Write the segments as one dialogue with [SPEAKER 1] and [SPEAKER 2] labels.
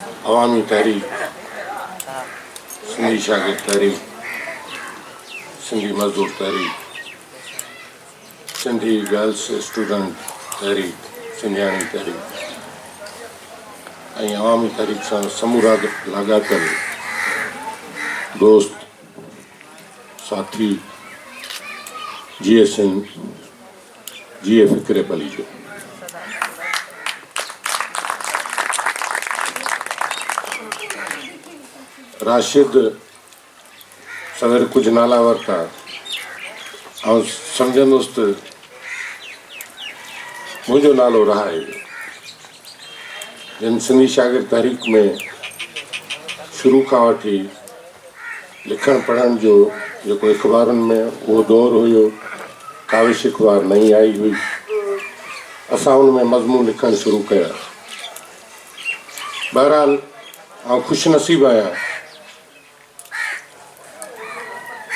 [SPEAKER 1] अवामी तहरीक, सिंधी शागिर्द तहरीक, सिंधी मजदूर तहरीक, सिंधी गर्ल्स स्टूडेंट तहरीक, सिंधियाणी तहरीक ऐं अवामी तहरीक सां समूरा लाॻापियल दोस्त साथी जीए सिंह, जीए फ़िक्रे पली जो राशिद सवेर कुछ नाला वरता ऐं सम्झंदुसि त मुंहिंजो नालो रहाए जिन सिंधी शागिर्द तहरीक में शुरू खां वठी लिखण पढ़ण जो जेको अख़बारुनि में उहो दौर हुयो, काविश अख़बार नई आई हुई, असां उन में मज़मून लिखणु शुरू कया। बहरहाल आउं ख़ुशनसीब आहियां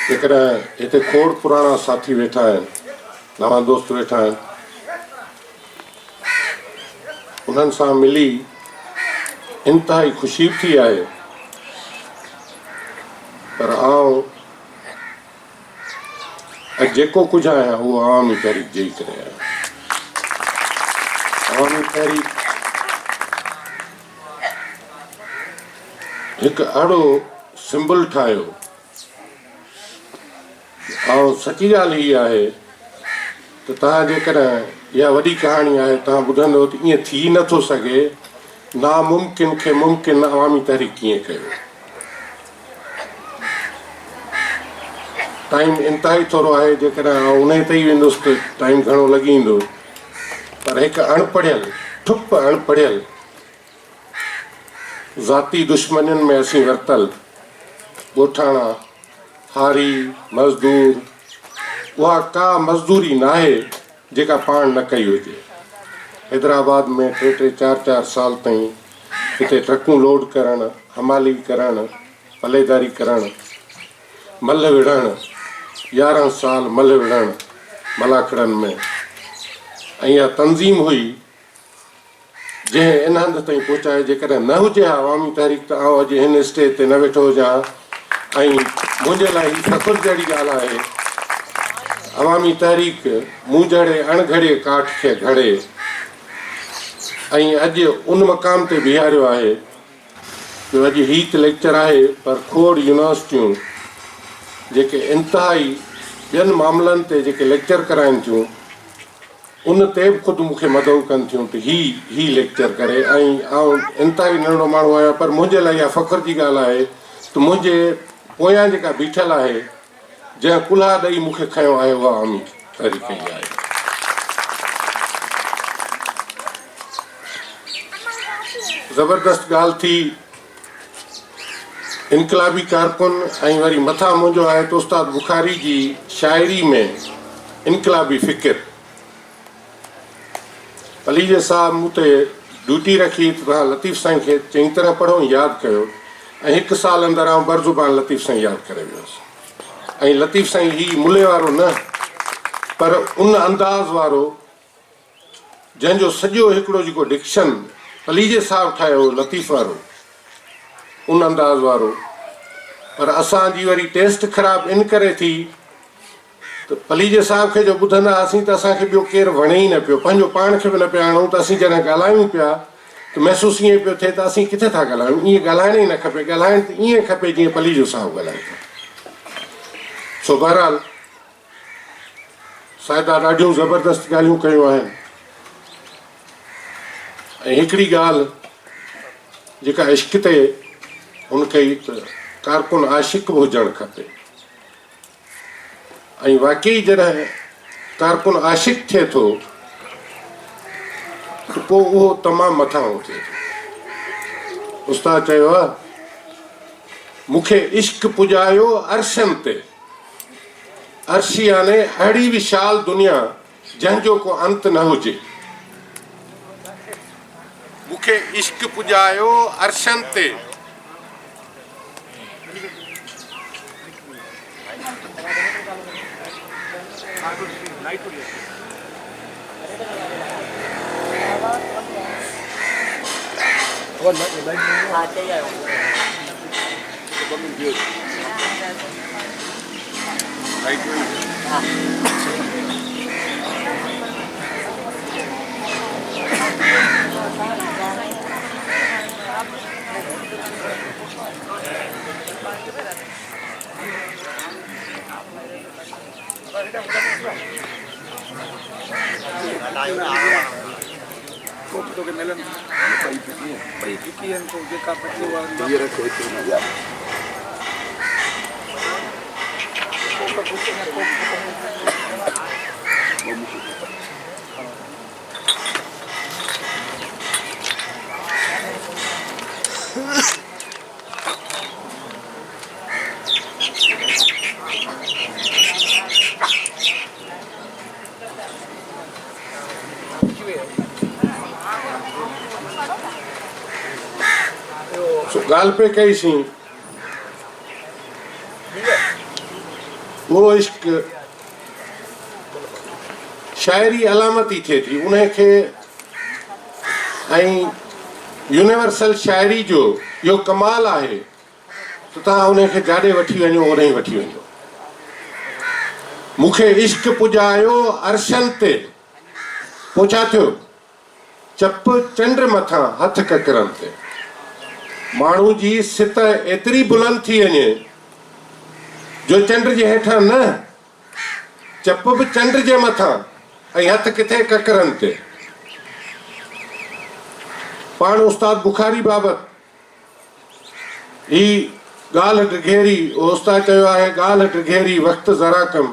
[SPEAKER 1] जेकॾहिं हिते खोड़ पुराणा साथी वेठा आहिनि, नवां दोस्त वेठा आहिनि, उन्हनि सां मिली इंतिहाई ख़ुशी थी आहे। पर आउं जेको कुझु आहियां उहो अवामी तहरीक जे करे आहियां। अवामी तहरीक हिकु अहिड़ो सिंबल ठाहियो ऐं सची ॻाल्हि हीअ आहे त तव्हां जेकॾहिं इहा वॾी कहाणी आहे, तव्हां ॿुधंदव त ईअं थी नथो सघे, नामुमकिन खे मुमकिन अवामी तहरीक कीअं कयो। टाइम इंतिहाई थोरो आहे, जेकॾहिं उन ते ई वेंदुसि त टाइम घणो लॻी वेंदो, पर हिकु अणपढ़ियल ठुप अणपढ़ियल ज़ाती दुश्मनियुनि में असीं वरितल ॻोठाणा हारी मज़दूर, उहा का मज़दूरी न आहे जेका पाण न कई हुजे। हैदराबाद में 3-4 साल ताईं हिते ट्रकूं लोड करणु, हमाली करणु, पलेदारी करणु, मल विढ़णु, 11 साल मल विढ़णु मलाखड़नि में, ऐं इहा तंज़ीम हुई जंहिं इन हंधि ताईं पहुचाए जेकॾहिं न हुजे हा अवामी तहरीक त आउं अॼु हिन स्टेज ते न वेठो हुजां। ऐं मुंहिंजे लाइ हीअ फ़ख़ुरु जहिड़ी ॻाल्हि आहे, अवामी तहरीक मूं जहिड़े अणघड़े काठ खे घड़े ऐं अॼु उन मक़ाम ते बीहारियो आहे जो अॼु हीअ त लेक्चर आहे, पर खोड़ यूनिवर्सिटियूं जेके इंतिहाई ॿियनि मामलनि ते जेके लेक्चर कराइनि थियूं, उन ते बि ख़ुदि मूंखे मदद कनि थियूं त ही लेक्चर करे। ऐं आउं इंतिहाई नंढो माण्हू आहियां, पर मुंहिंजे लाइ इहा फ़ख़ुर जी ॻाल्हि आहे त मुंहिंजे पोयां जेका बीठल आहे, जंहिं कुल्हा ॾेई मूंखे खयो आहे, उहा अवामी तहरीक ई आहे। ज़बरदस्त ॻाल्हि थी, इनक़लाबी कारकुन ऐं वरी मथां मुंहिंजो आहे त उस्ताद बुखारी जी शाइरी में इनक़लाबी फ़िकिर। पलीजे साहब मूं ते ड्यूटी रखी त तव्हां लतीफ़ साईं खे चङी तरह पढ़ो ऐं यादि कयो, ऐं 1 साल अंदरि आउं बरज़ुबान लतीफ़ साईं यादि करे वियुसि। ऐं लतीफ़ साईं ही मुले वारो न, पर उन अंदाज़ वारो जंहिंजो सॼो हिकिड़ो जेको डिक्शन पलीजे साहब ठाहियो लतीफ़ वारो, उन अंदाज़ वारो। पर असांजी वरी टेस्ट ख़राबु इन करे थी त पलीजे साहब खे जो ॿुधंदा हुआसीं त असांखे ॿियो केरु वणे ई न पियो, पंहिंजो पाण खे बि न पिया आणूं, त असीं जॾहिं ॻाल्हायूं पिया त महसूसु ईअं पियो थिए त असीं किथे था ॻाल्हायूं, ईअं ॻाल्हाइण ई न खपे, ॻाल्हाइण त ईअं खपे जीअं पलीजो साहब ॻाल्हाए थो। सो बहरहाल साहिबा ॾाढियूं ज़बरदस्त ॻाल्हियूं कयूं आहिनि। ऐं हिकिड़ी ॻाल्हि जेका इश्क ते हुन कई त कारकुन आशिक़ बि हुजणु खपे, ऐं वाक़ई जॾहिं कारकुन आशिक़ थिए थो त पोइ उहो तमामु मथां थिए थो। उस्ताद चयो आहे, मूंखे इश्क पुॼायो अर्शनि ते, अर्श याने अहिड़ी विशाल दुनिया जंहिंजो को अंत न हुजे। मूंखे इश्क पुॼायो अर्शनि ते,
[SPEAKER 2] तो के मिलन भाई की इनको जेका पटी वाला ये रखो इतना यार
[SPEAKER 1] गाल पे कई सी वो इश्क शायरी अलामती थे थी उन्हें के यूनिवर्सल शायरी जो यो कमाल है तो तव्हां उन्हें के जाॾे वठी वञो ओॾे ई वठी वञो। मूंखे इश्क पुॼायो अरशन ते पोइ छा थियो चप चंड मथां हथ ककरनि ते माण्हू जी सित एतिरी बुलंद थी वञे जो चंड जे हेठां न चप बि चंड जे मथां ऐं हथ किथे ककरनि ते। पाण उस्ताद बुखारी बाबति ही ॻाल्हि ड्रिघेरी उस्ताद चयो आहे ॻाल्हि ड्रिघेरी वक़्तु ज़रा कम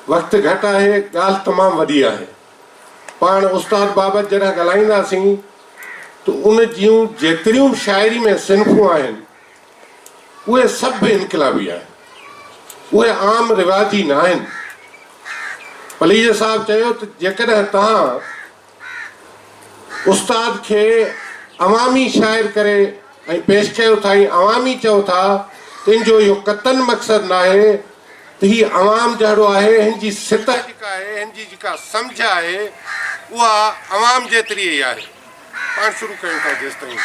[SPEAKER 1] वक़्तु घटि आहे ॻाल्हि तमामु वॾी आहे। पाण उस्ताद बाबति जॾहिं ॻाल्हाईंदासीं तो उन जूं जेतिरियूं शायरी में सिन्फूं आहिनि उहे सभु इनकलाबी आहिनि उहे आम रिवाजी न आहिनि। पलीज साहब चयो त जेकॾहिं तव्हां उस्ताद खे अवामी शाइर करे ऐं पेश कयो था ऐं अवामी चओ था त इन जो इहो कतन मक़सदु न आहे त हीअ अवाम जहिड़ो आहे हिन जी सित जेका आहे हिन जी जेका सम्झ आहे उहा अवाम जेतिरी ई आहे। पाण शुरू कयूं था जेसि ताईं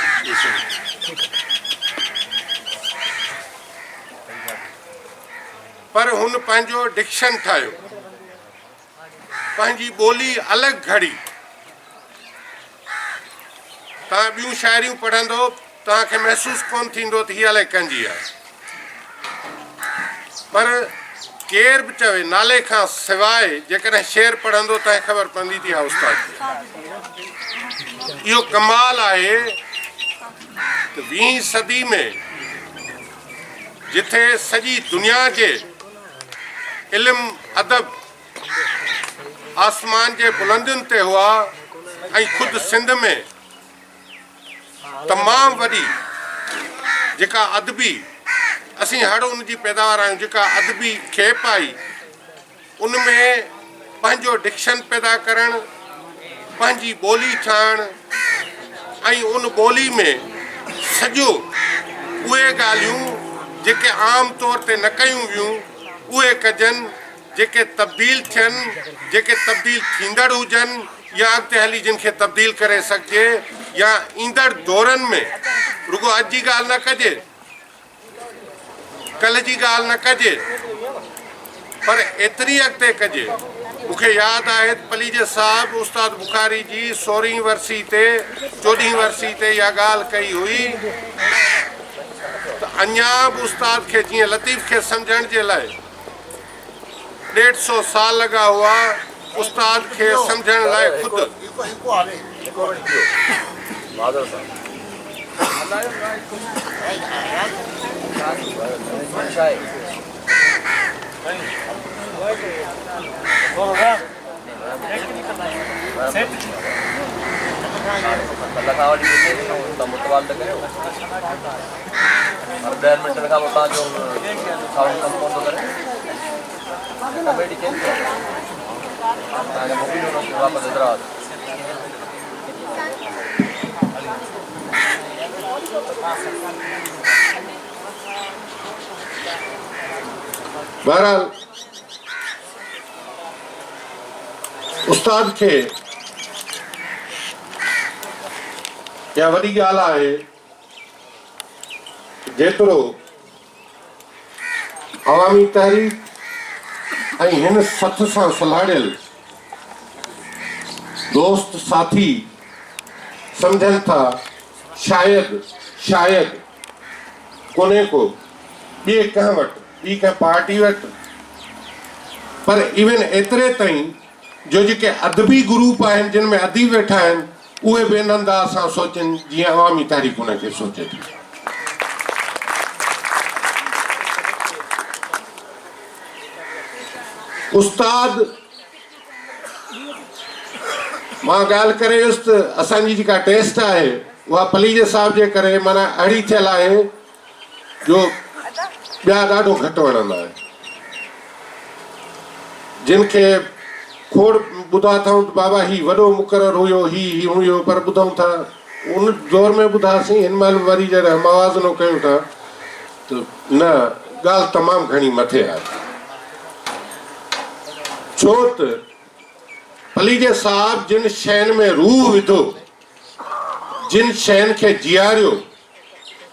[SPEAKER 1] पर हुन पंहिंजो डिक्शन ठाहियो पंहिंजी ॿोली अलॻि घड़ी। तव्हां ॿियूं शायरियूं पढ़ंदो तव्हांखे महसूसु कोन थींदो त हीअ अलाए कंहिंजी आहे पर केर बि चवे नाले खां सवाइ जेकॾहिं शेर पढ़ंदो तव्हांखे ख़बर पवंदी थी हा उस्ताद इहो कमाल आहे त 20वीं सदी में जिथे सॼी दुनिया जे इल्मु अदब आसमान जे बुलंदियुनि ते हुआ ऐं ख़ुदि सिंध में तमामु वॾी जेका अदबी असीं हर उन जी पैदावार आहियूं जेका अदबी खेप आई उन में पंहिंजो डिक्शन पैदा करणु पंहिंजी ॿोली ठाहिणु ऐं उन ॿोली में सॼो उहे ॻाल्हियूं जेके आम तौर ते न कयूं वियूं उहे कजनि जेके तब्दील थियनि जेके तब्दील थींदड़ हुजनि या अॻिते हली जिन खे तब्दील करे सघिजे या ईंदड़ दौरनि में रुगो अॼु जी ॻाल्हि न कजे कल्ह जी ॻाल्हि न कजे पर एतिरी अॻिते कजे। मूंखे यादि आहे पलीज साहब उस्ताद बुखारी जी 16वीं वरसी ते 14वीं वरसी ते इहा ॻाल्हि कई हुई त अञा बि उस्ताद खे जीअं लतीफ़ खे सम्झण जे लाइ 150 साल लॻा हुआ उस्ताद खे सम्झण लाइ ख़ुदि बहरहाल उस्ताद खे इहा वॾी ॻाल्हि आहे। जेतिरो अवामी तहरीक ऐं हिन सथ सां सलाड़ियल दोस्त साथी सम्झनि था शायदि कोन्हे को ॿिए कंहिं वटि ॿी कंहिं पार्टी वटि, पर इवन एतिरे ताईं जो जेके अदबी ग्रुप आहिनि जिन में अदीब वेठा आहिनि उहे बि इन अंदाज़ सां सोचनि जीअं अवामी तहरीक उनखे सोचे थी। उस्ताद मां ॻाल्हि करे वियुसि त असांजी जेका टेस्ट आहे उहा पलीजे साहिब जे करे माना अहिड़ी थियल आहे जो ॿिया ॾाढो घटि वणंदा आहिनि। जिन खे खोड़ ॿुधा अथऊं त बाबा ही वॾो मुक़ररु हुयो ही हुयो, पर ॿुधूं था उन दौर में ॿुधासीं, हिन महिल वरी जॾहिं हम आवाज़ न कयूं था त न, ॻाल्हि तमामु घणी मथे आहे। छो त पलीजे साहिब जिन शयुनि में रूह विधो, जिन शयुनि खे जीआरियो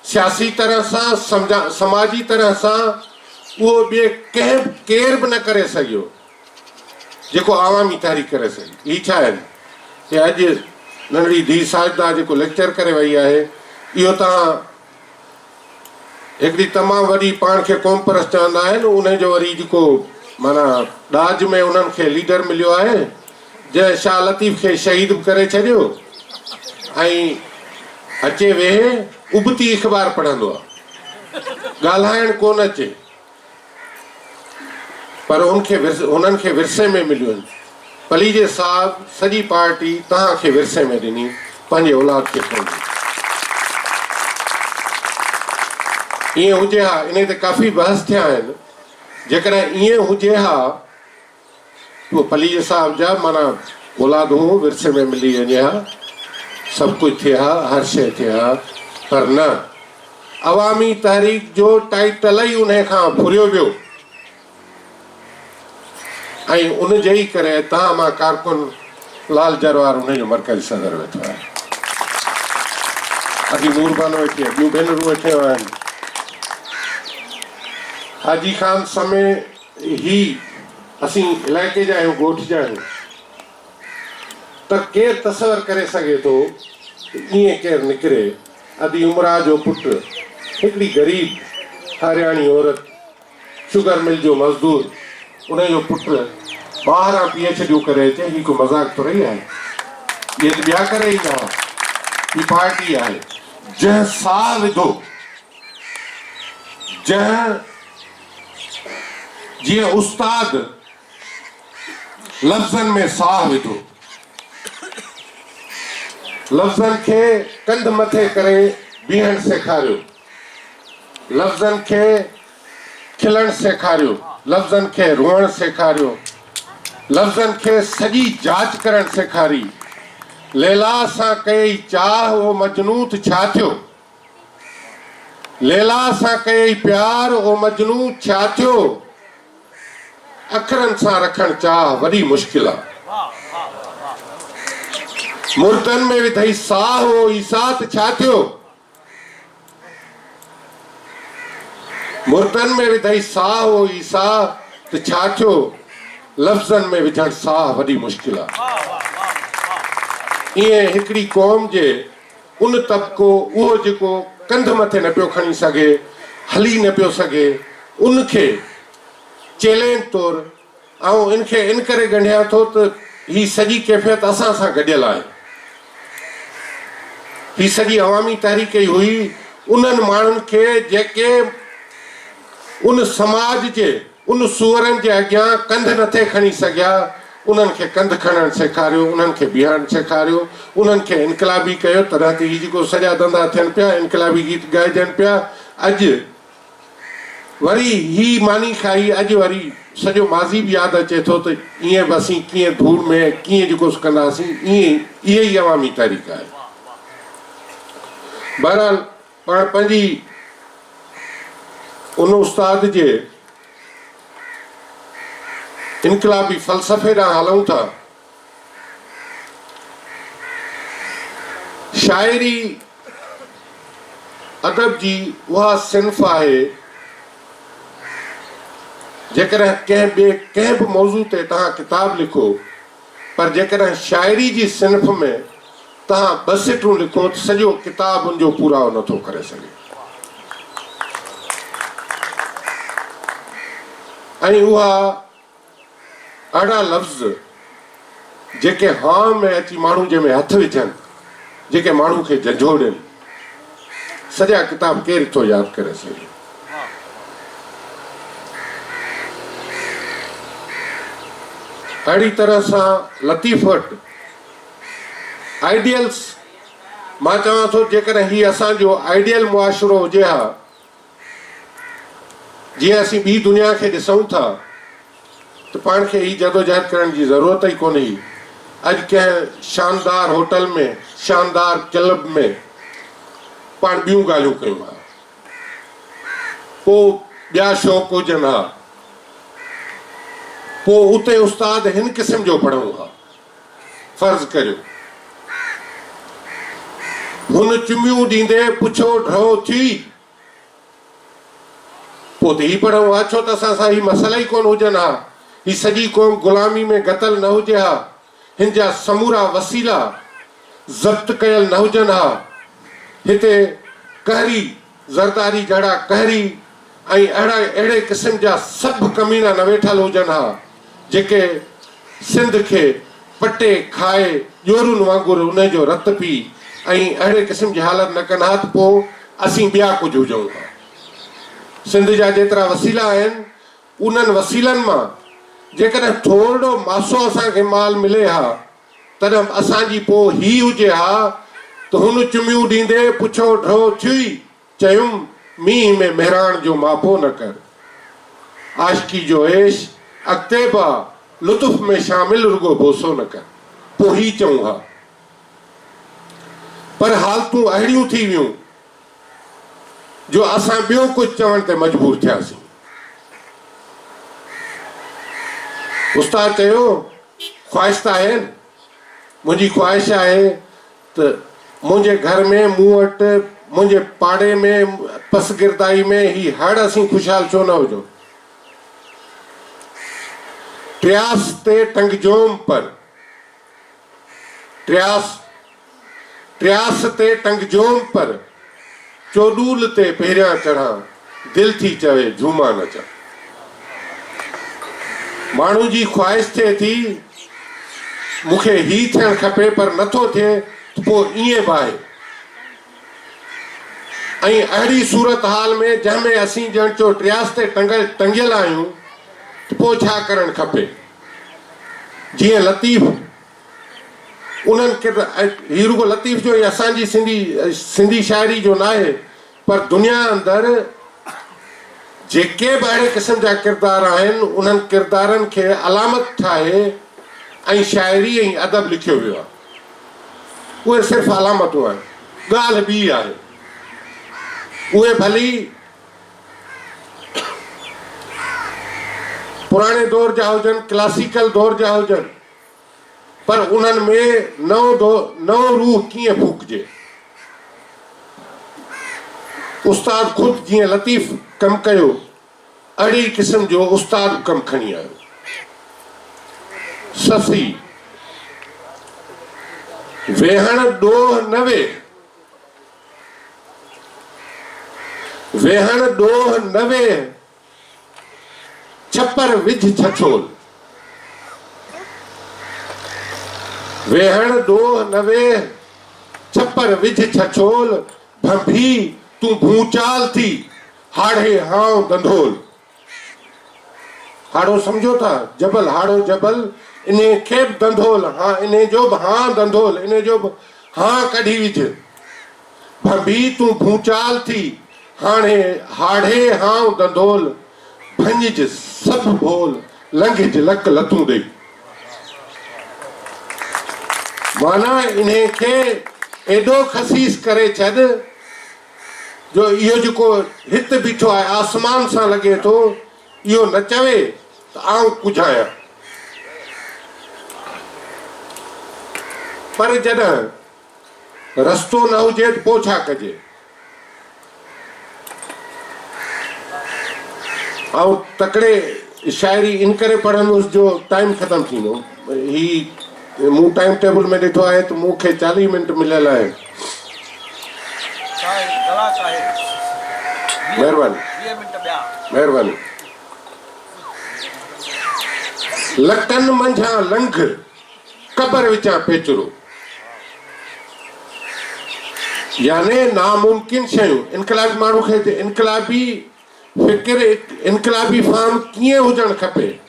[SPEAKER 1] सियासी तरह सां, समाजी तरह सां, उहो ॿिए केर बि न करे सघियो जेको अवामी तहरीक करे सघी। ही छा आहिनि कि अॼु नंढड़ी धीउ साजिदा जेको लेक्चर करे वई आहे, इहो तव्हां हिकिड़ी तमामु वॾी पाण खे क़ौम परस्त चवंदा आहिनि, उनजो वरी जेको माना ॾाज में उन्हनि खे लीडर मिलियो आहे जंहिं शाह लतीफ़ खे शहीद बि करे छॾियो ऐं अचे वेहे उबती अख़बार पढ़ंदो आहे, ॻाल्हाइण कोन अचे, पर उन्हनि खे विरसे में मिलियो आहिनि। पलीजे साहिब सॼी पार्टी तव्हांखे विरसे में ॾिनी, पंहिंजे औलाद खे कोन। ईअं हुजे हा, इन ते काफ़ी बहस थिया आहिनि। जेकॾहिं ईअं हुजे हा उहो पलीजे साहिब जा माना औलाद हो, विरसे में मिली वञे हा, सभु कुझु थिए हा, हर शइ थिए हा, पर न, अवामी तहरीक जो टाइटल ई उन खां फुरियो वियो ऐं उन जे ई करे तव्हां मां कारकुन लाल जरवार उनजो मरकज़ी सदर वेठो आहे, अॼु नूरबानो वेठी आहे, ॿियूं भेनरूं वेठियूं आहिनि। हाजी ख़ान समय ही असीं इलाइक़े जा आहियूं, ॻोठ जा आहियूं, त केरु तसवर करे सघे थो ईअं केरु निकिरे, अदी उमरा जो पुटु, हिकिड़ी ग़रीब हरियाणी औरत, शुगर मिल जो मज़दूर, उनजो पुटु 12 PhD करे अचे, ही को मज़ाक थोरी आहे, इहे त ॿिया करे ईंदा। ही पार्टी आहे जंहिं साह विधो, जंहिं जीअं उस्ताद लफ़्ज़नि में साह विधो, लफ़्ज़नि खे कंध मथे करे बीहण सेखारियो, लफ़्ज़नि खे खिलण सेखारियो, लफ़्ज़नि खे रोअण सेखारियो, लफ़्ज़नि खे सॼी जांच करण सेखारी। लैला सां कई चाह ओ मजनू त छा थियो, लैला सां कई प्यार ओ मजनू छा थियो, अखरनि सां रखण चाह वॾी मुश्किल आहे। मुर्दनि में विधई साह ओ ईसा त छा थियो, मुर्दनि में विधई साह ओ ईसा त छा थियो, लफ़्ज़नि में विझण साह वॾी मुश्किल आहे। ईअं हिकिड़ी क़ौम जे उन तबिको, उहो जेको कंध मथे न पियो खणी सघे, हली न पियो सघे, उनखे चैलेंज तौरु ऐं इनखे इन करे ॻंढियां थो त ही सॼी कैफ़ियत असां सां गॾियल आहे। ही सॼी अवामी तहरीक ई हुई उन्हनि माण्हुनि खे जेके उन समाज जे उन सूअरनि जे अॻियां कंध नथे खणी सघिया, उन्हनि खे कंध खणणु सेखारियो, उन्हनि खे बीहणु सेखारियो, उन्हनि खे इनकलाबी कयो। तॾहिं त ही जेको सॼा धंधा थियनि पिया, इनकलाबी गीत ॻाइजनि पिया, अॼु वरी ही मानी खाई, अॼु वरी सॼो माज़ी बि यादि अचे थो त ईअं बि असीं कीअं धूड़ में कीअं जेको कंदासीं, इहे ई अवामी तहरीक आहे। बहरहाल पाण पंहिंजी उन उस्ताद जे इनकलाबी फ़लसफ़े ॾांहुं हलूं था। शाइरी अदब जी उहा सिन्फ़ आहे जेकॾहिं कंहिं बि मौज़ू ते तव्हां किताब लिखो, पर जेकॾहिं शाइरी जी सिन्फ़ में तव्हां 2 सिटूं लिखो त सॼो किताब उनजो पूराओ नथो करे सघे। ऐं उहा अहिड़ा लफ़्ज़ जेके हां में अची माण्हू जंहिंमें हथ विझनि, जेके माण्हू खे झंझोड़नि, सॼा किताब केरु थो यादि करे सघे। अहिड़ी तरह सां लतीफ़ वटि आइडियल्स, मां चवां थो जेकॾहिं हीउ असांजो आइडियल मुआशिरो हुजे हा, जीअं असीं ॿी दुनिया खे ॾिसूं था, त पाण खे हीअ जदोजहद करण जी ज़रूरत ई कोन्हे। अॼु कंहिं शानदार होटल में, शानदार क्लब में पाण ॿियूं ॻाल्हियूं कयूं हा, पोइ ॿिया शौक़ हुजनि हा, पोइ उते उस्ताद हिन क़िस्म जो पढ़ूं हा। फर्ज़ करियो हुन चुमियूं ॾींदे पुछो ढो थी, पोइ त ही पढ़ूं हा, छो त असां सां ही मसइला ई कोन हुजनि हा, ही सॼी क़ौम ग़ुलामी में गतल न हुजे हा, हिन जा समूरा वसीला ज़ब्त कयल न हुजनि हा, हिते कहरी ज़रदारी जहिड़ा कहरी ऐं अहिड़े क़िस्म जा सभु कमीना न वेठल हुजनि हा, जेके सिंध खे पटे खाए ॼोरुनि वांगुरु उन जो रत पी ऐं अहिड़े क़िस्म जी हालत न कनि हा, त पोइ असीं ॿिया कुझु हुजूं हा। सिंध जा जेतिरा वसीला आहिनि, उन्हनि वसीलनि मां जेकॾहिं थोरो मासो असांखे माल मिले हा, तॾहिं असांजी पोइ ही हुजे हा त हुन चुमियूं ॾींदे पुछो ढो थी, चयुमि मींहं में मेहरान जो मापो न कर, आशिकी जो ऐश अॻिते बा लुत्फ़ में शामिल रुगो बोसो न कर, पोइ ही चऊं हा। पर हालतूं अहिड़ियूं थी वियूं जो असां ॿियो कुझु चवण ते मजबूर थियासीं। उस्ताद चयो ख़्वाहिश त आहे, मुंहिंजी ख़्वाहिश आहे त मुंहिंजे घर में, मूं वटि, मुंहिंजे पाड़े में, पसगिरदाई में ही हड़ असीं ख़ुशहाल छो न हुजूं। ट्रियास ते टंगजोम पर, ट्रियास ते टंगजोम पर, चोडूल ते पहिरियां चढ़ा, दिल थी चवे झूमा न चा। माण्हू जी ख़्वाहिश थिए थी मूंखे ही थियणु खपे, पर नथो थिए, त पोइ ईअं बि आहे। ऐं अहिड़ी सूरत हाल में जंहिंमें असीं ॼण चो ट्रियास ते टंगियल आहियूं, त पोइ छा करणु खपे। जीअं लतीफ़ उन्हनि ही रुगो लतीफ़ जो ई असांजी सिंधी शाइरी जो न आहे, पर दुनिया अंदरि जेके बि अहिड़े क़िस्म जा किरदार आहिनि, उन्हनि किरदारनि खे अलामत ठाहे ऐं शाइरी ऐं अदब लिखियो वियो आहे। उहे सिर्फ़ु अलामतूं आहिनि, ॻाल्हि ॿी आहे। उहे भली पुराणे दौर जा हुजनि, क्लासिकल दौर जा हुजनि, पर उन्हनि में नओं रूह कीअं फूकिजे। उस्ताद ख़ुदि जीअं लतीफ़ कमु कयो, अहिड़ी क़िस्म जो उस्ताद कमु खणी आयो। ससी वेहण ॾोह न वेह, वेहण ॾोह न वेह, छपर विझ छछोल। वेहण ॾोह न वेह, छपर विझ छछोल, भंभी तूं भूचाल थी, हाड़े हाउ दंधोल। हाड़ो सम्झो था, जबल, हाड़ो जबल, इन खे बि दंधोल, हाँ इन जो बि हाँ दंधोल, इन जो बि हाँ कढी विझ। भंभी तूं भूचाल थी, हाड़े हाउ दंधोल, भंजिज सभु भोल, लंघिज लक लतूं ॾेई। माना इन्हे खे एॾो खसीस करे छॾ जो इहो जेको हिते बीठो आहे आसमान सां लॻे थो, इहो न चवे त आउं कुझु आहियां। पर जॾहिं रस्तो न हुजे त पोइ छा कजे? ऐं तकड़े शाइरी इन करे पढ़ंदुसि जो टाइम ख़तमु थींदो। ही मूं टाइम टेबल में ॾिठो आहे त मूंखे 40 मिंट मिलियल आहे। महिरबानी महिरबानी। लकनि मंझां लंघ कबर विचां पेचरो, याने नामुमकिन शयूं। इनकलाबी माण्हू खे इनकलाबी फिक्र इनकलाबी फार्म कीअं हुजणु खपे,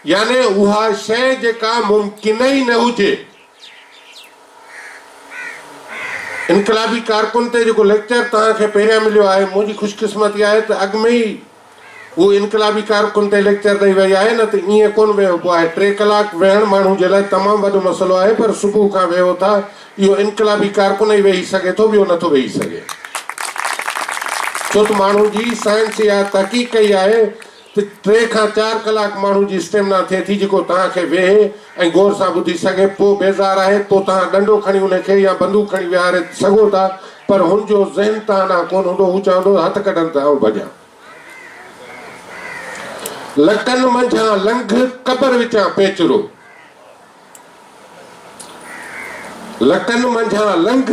[SPEAKER 1] याने उहा शइ जेका मुमकिन ई न हुजे। इनकलाबी कारकुन ते जेको लेक्चर तव्हांखे पहिरियां मिलियो आहे, मुंहिंजी ख़ुशकिस्मती आहे त अॻु में ई उहो इनकलाबी कारकुन ते लेक्चर ॾेई वई आहे, न त ईअं कोन वियो पियो आहे। 3 कलाक वेहण माण्हू जे लाइ तमामु वॾो मसइलो आहे, पर सुबुह खां वेहो था। इहो इनकलाबी कारकुन ई वेही सघे थो, ॿियो नथो वेही सघे। छो त माण्हू जी साइंस या तहक़ीक़ कई आहे त 3 खां 4 कलाक माण्हू जी स्टेमिना थिए थी, जेको तव्हांखे वेहे ऐं गौर सां ॿुधी सघे। पोइ बेज़ार आहे, पोइ तव्हां डंडो खणी उनखे या बंदूक खणी विहारे सघो था, पर हुनजो ज़हन तव्हां ॾांहुं कोन हूंदो। हू चवंदो हथ कढनि था ऐं भॼां। लकनि मंझां लंघ कबर विचां पेचरो, लकनि मंझां लंघ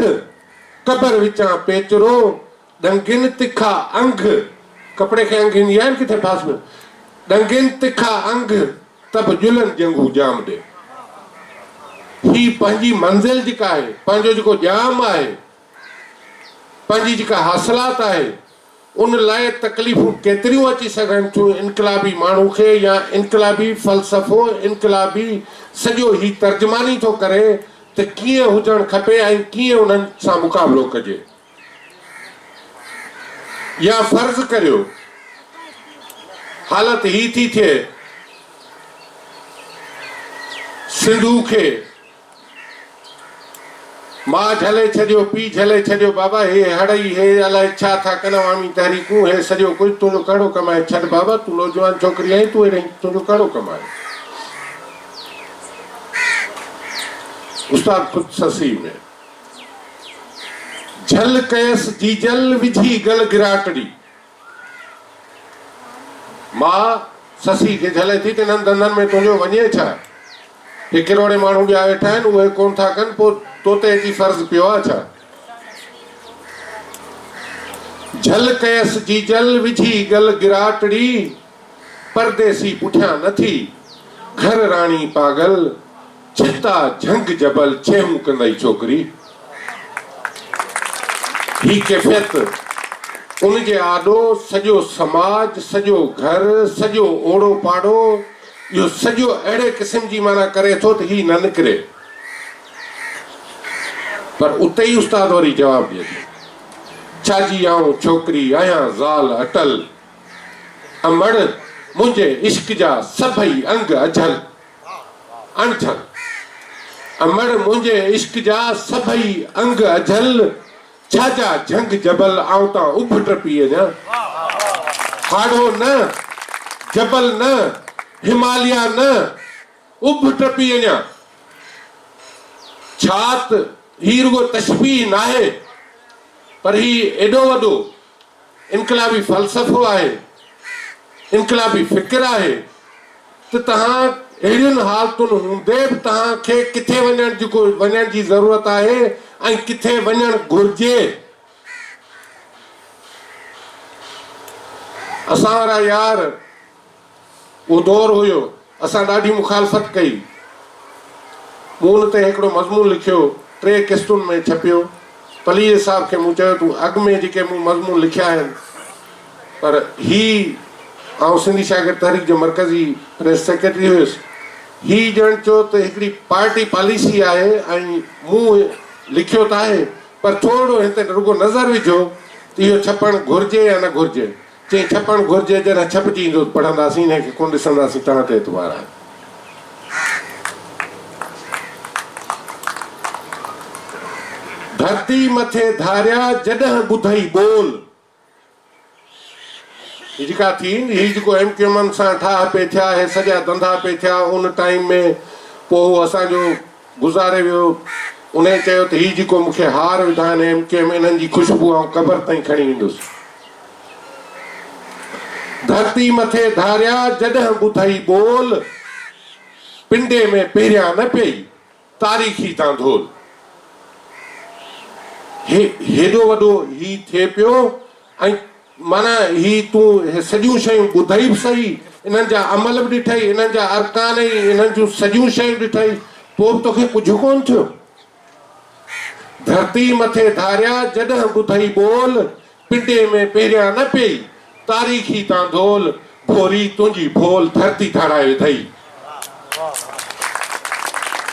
[SPEAKER 1] कबर विचां पेचरो, डंगिन तिखा अंग। कपिड़े खे अंग ईंदी आहे न किथे पास में। डंगिन तिखा अंग तब जुलन जंगू जाम ॾे। ही पंहिंजी मंज़िल जेका आहे, पंहिंजो जेको जाम आहे, पंहिंजी जेका हासिलात आहे, उन लाइ तकलीफ़ूं केतिरियूं अची सघनि थियूं इनकलाबी माण्हू खे, या इनकलाबी फ़लसफ़ो इनकलाबी सॼो ही तर्जमानी थो करे त कीअं हुजणु खपे ऐं कीअं उन्हनि सां मुक़ाबिलो कजे। या फर्ज़ करियो हालत ही थी थिए, सिंधू खे मां झले छॾियो, पीउ झले छॾियो, बाबा हे हड़ई, हे अलाए छा था कनि अवामी तहरीकूं, हे सॼो कुझु तुंहिंजो कहिड़ो कमाए। छॾ बाबा, तूं नौजवान छोकिरी आहीं, तूं तुंहिंजो कहिड़ो कमाए। उस्ताद ख़ुद ससी में झल कयसि जीजल विझी गल गिराटड़ी। मां ससी खे झले थी त हिननि धंधनि में तुंहिंजो वञे छा? हे किरोड़े माण्हू ॿिया वेठा आहिनि, उहे कोन था कनि, पोइ तो ते अची फर्ज़ पियो आहे छा? झल कयसि जीजल विझी गल गिराटड़ी, परदेसी पुठियां नथी, घर राणी पागल, छिता झंग जबल छेमू कंदई छोकिरी। ही कैफ़ियत उनजे आॾो सॼो समाज, सॼो घर, सॼो ओड़ो पाड़ो, इहो सॼो अहिड़े क़िस्म जी माना करे थो त ही न निकिरे। पर उते ई उस्ताद वरी जवाबु ॾिए थो, छाजी आऊं छोकिरी आहियां ज़ाल अटल, अमड़ मुंहिंजे इश्क जा सभई अंग अझल अणझल। अमड़ मुंहिंजे इश्क जा सभई अंग अझल, छाजा झंग जबल आऊं तां उभ टपी वञा। हाड़ो न, जबल न, हिमालया न, उभ टपी वञा। छा त ही रुगो तशबीह नाहे, पर ही एॾो वॾो इनकलाबी फ़लसफ़ो आहे, इनकलाबी फ़िक्र आहे त तव्हां अहिड़ियुनि हालतुनि हूंदे बि तव्हांखे किथे वञण जी ज़रूरत आहे ऐं किथे वञणु घुर्जे। असां वारा यार, उहो दौर हुयो, असां ॾाढी मुखालफ़त कई। मूं हुन ते हिकिड़ो मज़मून लिखियो, 3 किस्तुनि में छपियो। पलीर साहब खे मूं चयो तूं अॻु में जेके मूं मज़मून लिखिया आहिनि, पर ही आउं सिंधी शागिर्द तहरीक जो मरकज़ी प्रेस सेक्रेटरी हुयुसि, ही ॼण चयो त हिकिड़ी पार्टी पॉलिसी आहे ऐं मूं लिखियो त आहे, पर थोरो हिते रुगो नज़र विझो त इहो छपणु घुर्जे या न घुर्जे। चई छपणु घुर्जे, जॾहिं छपजी ईंदो पढ़ंदासीं, हिनखे कोन ॾिसंदासीं, तव्हां ते एतबार आहे। धरती मथे धारिया जॾहिं ॿुधई बोल, ही जेका थी, ही जेको एमक्यूएम सां ठाह पे थिया, हे सॼा धंधा पे थिया, उन टाइम में पोइ असांजो गुज़ारे वियो उन चयो त हीउ जेको मूंखे हार विधा आहिनि MKM इन्हनि जी ख़ुशबू आउं क़बर ताईं खणी वेंदुसि। धरती मथे धारिया जॾहिं ॿुधई ॿोल, पिंडे में पहिरियां न पई तारीख़ी तां धोल। हेॾो वॾो ही थिए पियो ऐं माना ही तूं सॼियूं शयूं ॿुधई बि सही, इन्हनि जा अमल बि ॾिठई, इन्हनि जा अरकान ऐं इन्हनि जूं सॼियूं शयूं ॾिठई, पोइ बि तोखे कुझु कोन थियो। धरती मथे धारिया जॾहिं ॿुधई ॿोल, पिंडे में पहिरियां न पई तारीख़ी तां धोल, भोरी तुंहिंजी भोल धरती ठाराए विधई।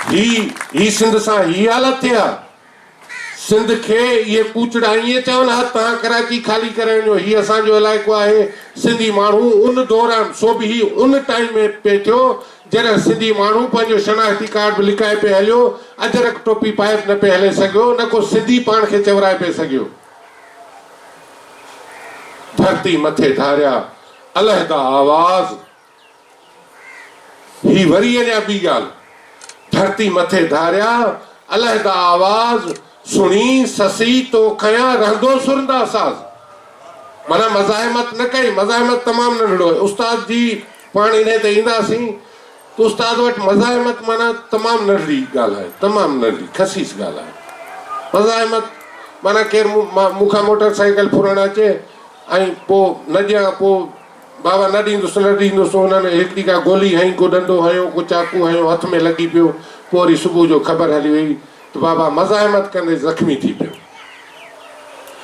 [SPEAKER 1] ही सिंध सां ही हालत थी आहे। सिंध खे इहे कूचड़ा ईअं चवनि हा तव्हां कराची ख़ाली करे वञो, हीउ असांजो इलाइक़ो आहे। सिंधी माण्हू उन दौरान, सो बि ही उन टाइम में पे थियो जॾहिं सिंधी माण्हू पंहिंजो शनाख्ती कार्ड बि लिकाए पे हलियो, अजरक टोपी पाए न पे हले सघियो, न को सिंधी पाण खे चवराए पे सघियो। धरती मथे धारिया अलहदा आवाज़, ही वरी अञा ॿी ॻाल्हि, धरती मथे धारिया अलहदा आवाज़, सुणी ससी तो खयां रहंदो सुरंदा साज़। माना मज़ाहिमत न कई, मज़ाहिमत तमामु नंढड़ो आहे। उस्ताद जी पाण इन ते ईंदासीं त उस्ताद वटि मज़ाहिमत माना तमामु नंढड़ी ॻाल्हि आहे, तमामु नंढड़ी खसीस ॻाल्हि आहे। मज़ाहिमत माना केरु मूंखां मोटरसाइकिल फुरण अचे ऐं पोइ न ॾियां, पोइ बाबा न ॾींदुसि न ॾींदुसि, हुननि हिकिड़ी का गोली हई, को डंडो हयो, को चाकू हयो, हथ में लॻी पियो, पोइ वरी सुबुह जो ख़बर हली वई त बाबा मज़ाहिमत कंदे ज़ख़्मी थी पियो।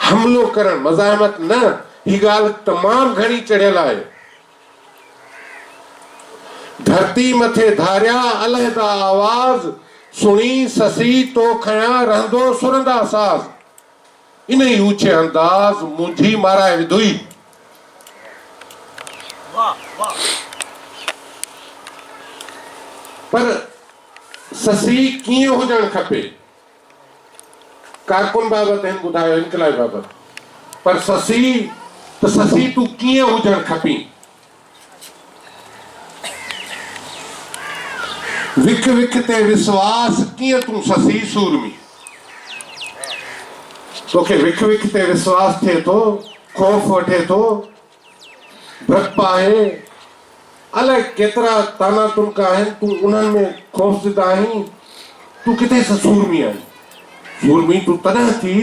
[SPEAKER 1] हमिलो करणु मज़ाहिमत न, ही ॻाल्हि तमामु घणी चढ़ियल आहे। धरती मथे धारिया अलहदा आवाज़, सुणी ससी तो खयां रहंदो सुरंदा साज़, इन ई ऊचे अंदाज़ मुंझी माराए विधुई। पर ससी कीअं हुजणु खपे, कारकुन बाबति हिन ॿुधायो, इनकलाब बाबति, पर ससी तूं कीअं हुजणु खपी। विख विख ते विश्वास कीअं तूं ससी सूरमी। तोखे विख विख ते विश्वास थिए थो, खौफ़ वठे थो, भप आहे, अलाए केतिरा ताना तुनका आहिनि, तूं उन्हनि में खौफ़ज़दा आहीं, तूं किथे सां सूरमी आहीं। सूरमी तूं तॾहिं थी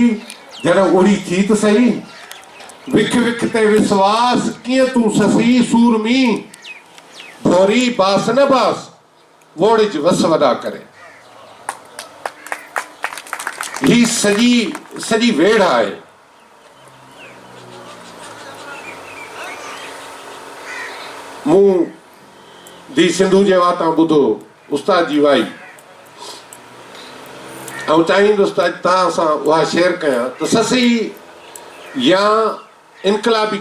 [SPEAKER 1] जॾहिं ओड़ी थी त सही। विख विख ते विश्वास कीअं तूं ससी सूरमी, भोरी बास न बास वोड़िज वस वॾा करे। ही सॼी वेड़ आहे। मूं धी सिंधू जे वातां ॿुधो उस्ताद जी वाई, ऐं चाहींदुसि त अॼु तव्हां सां उहा शेयर कयां त ससी या इनकलाबी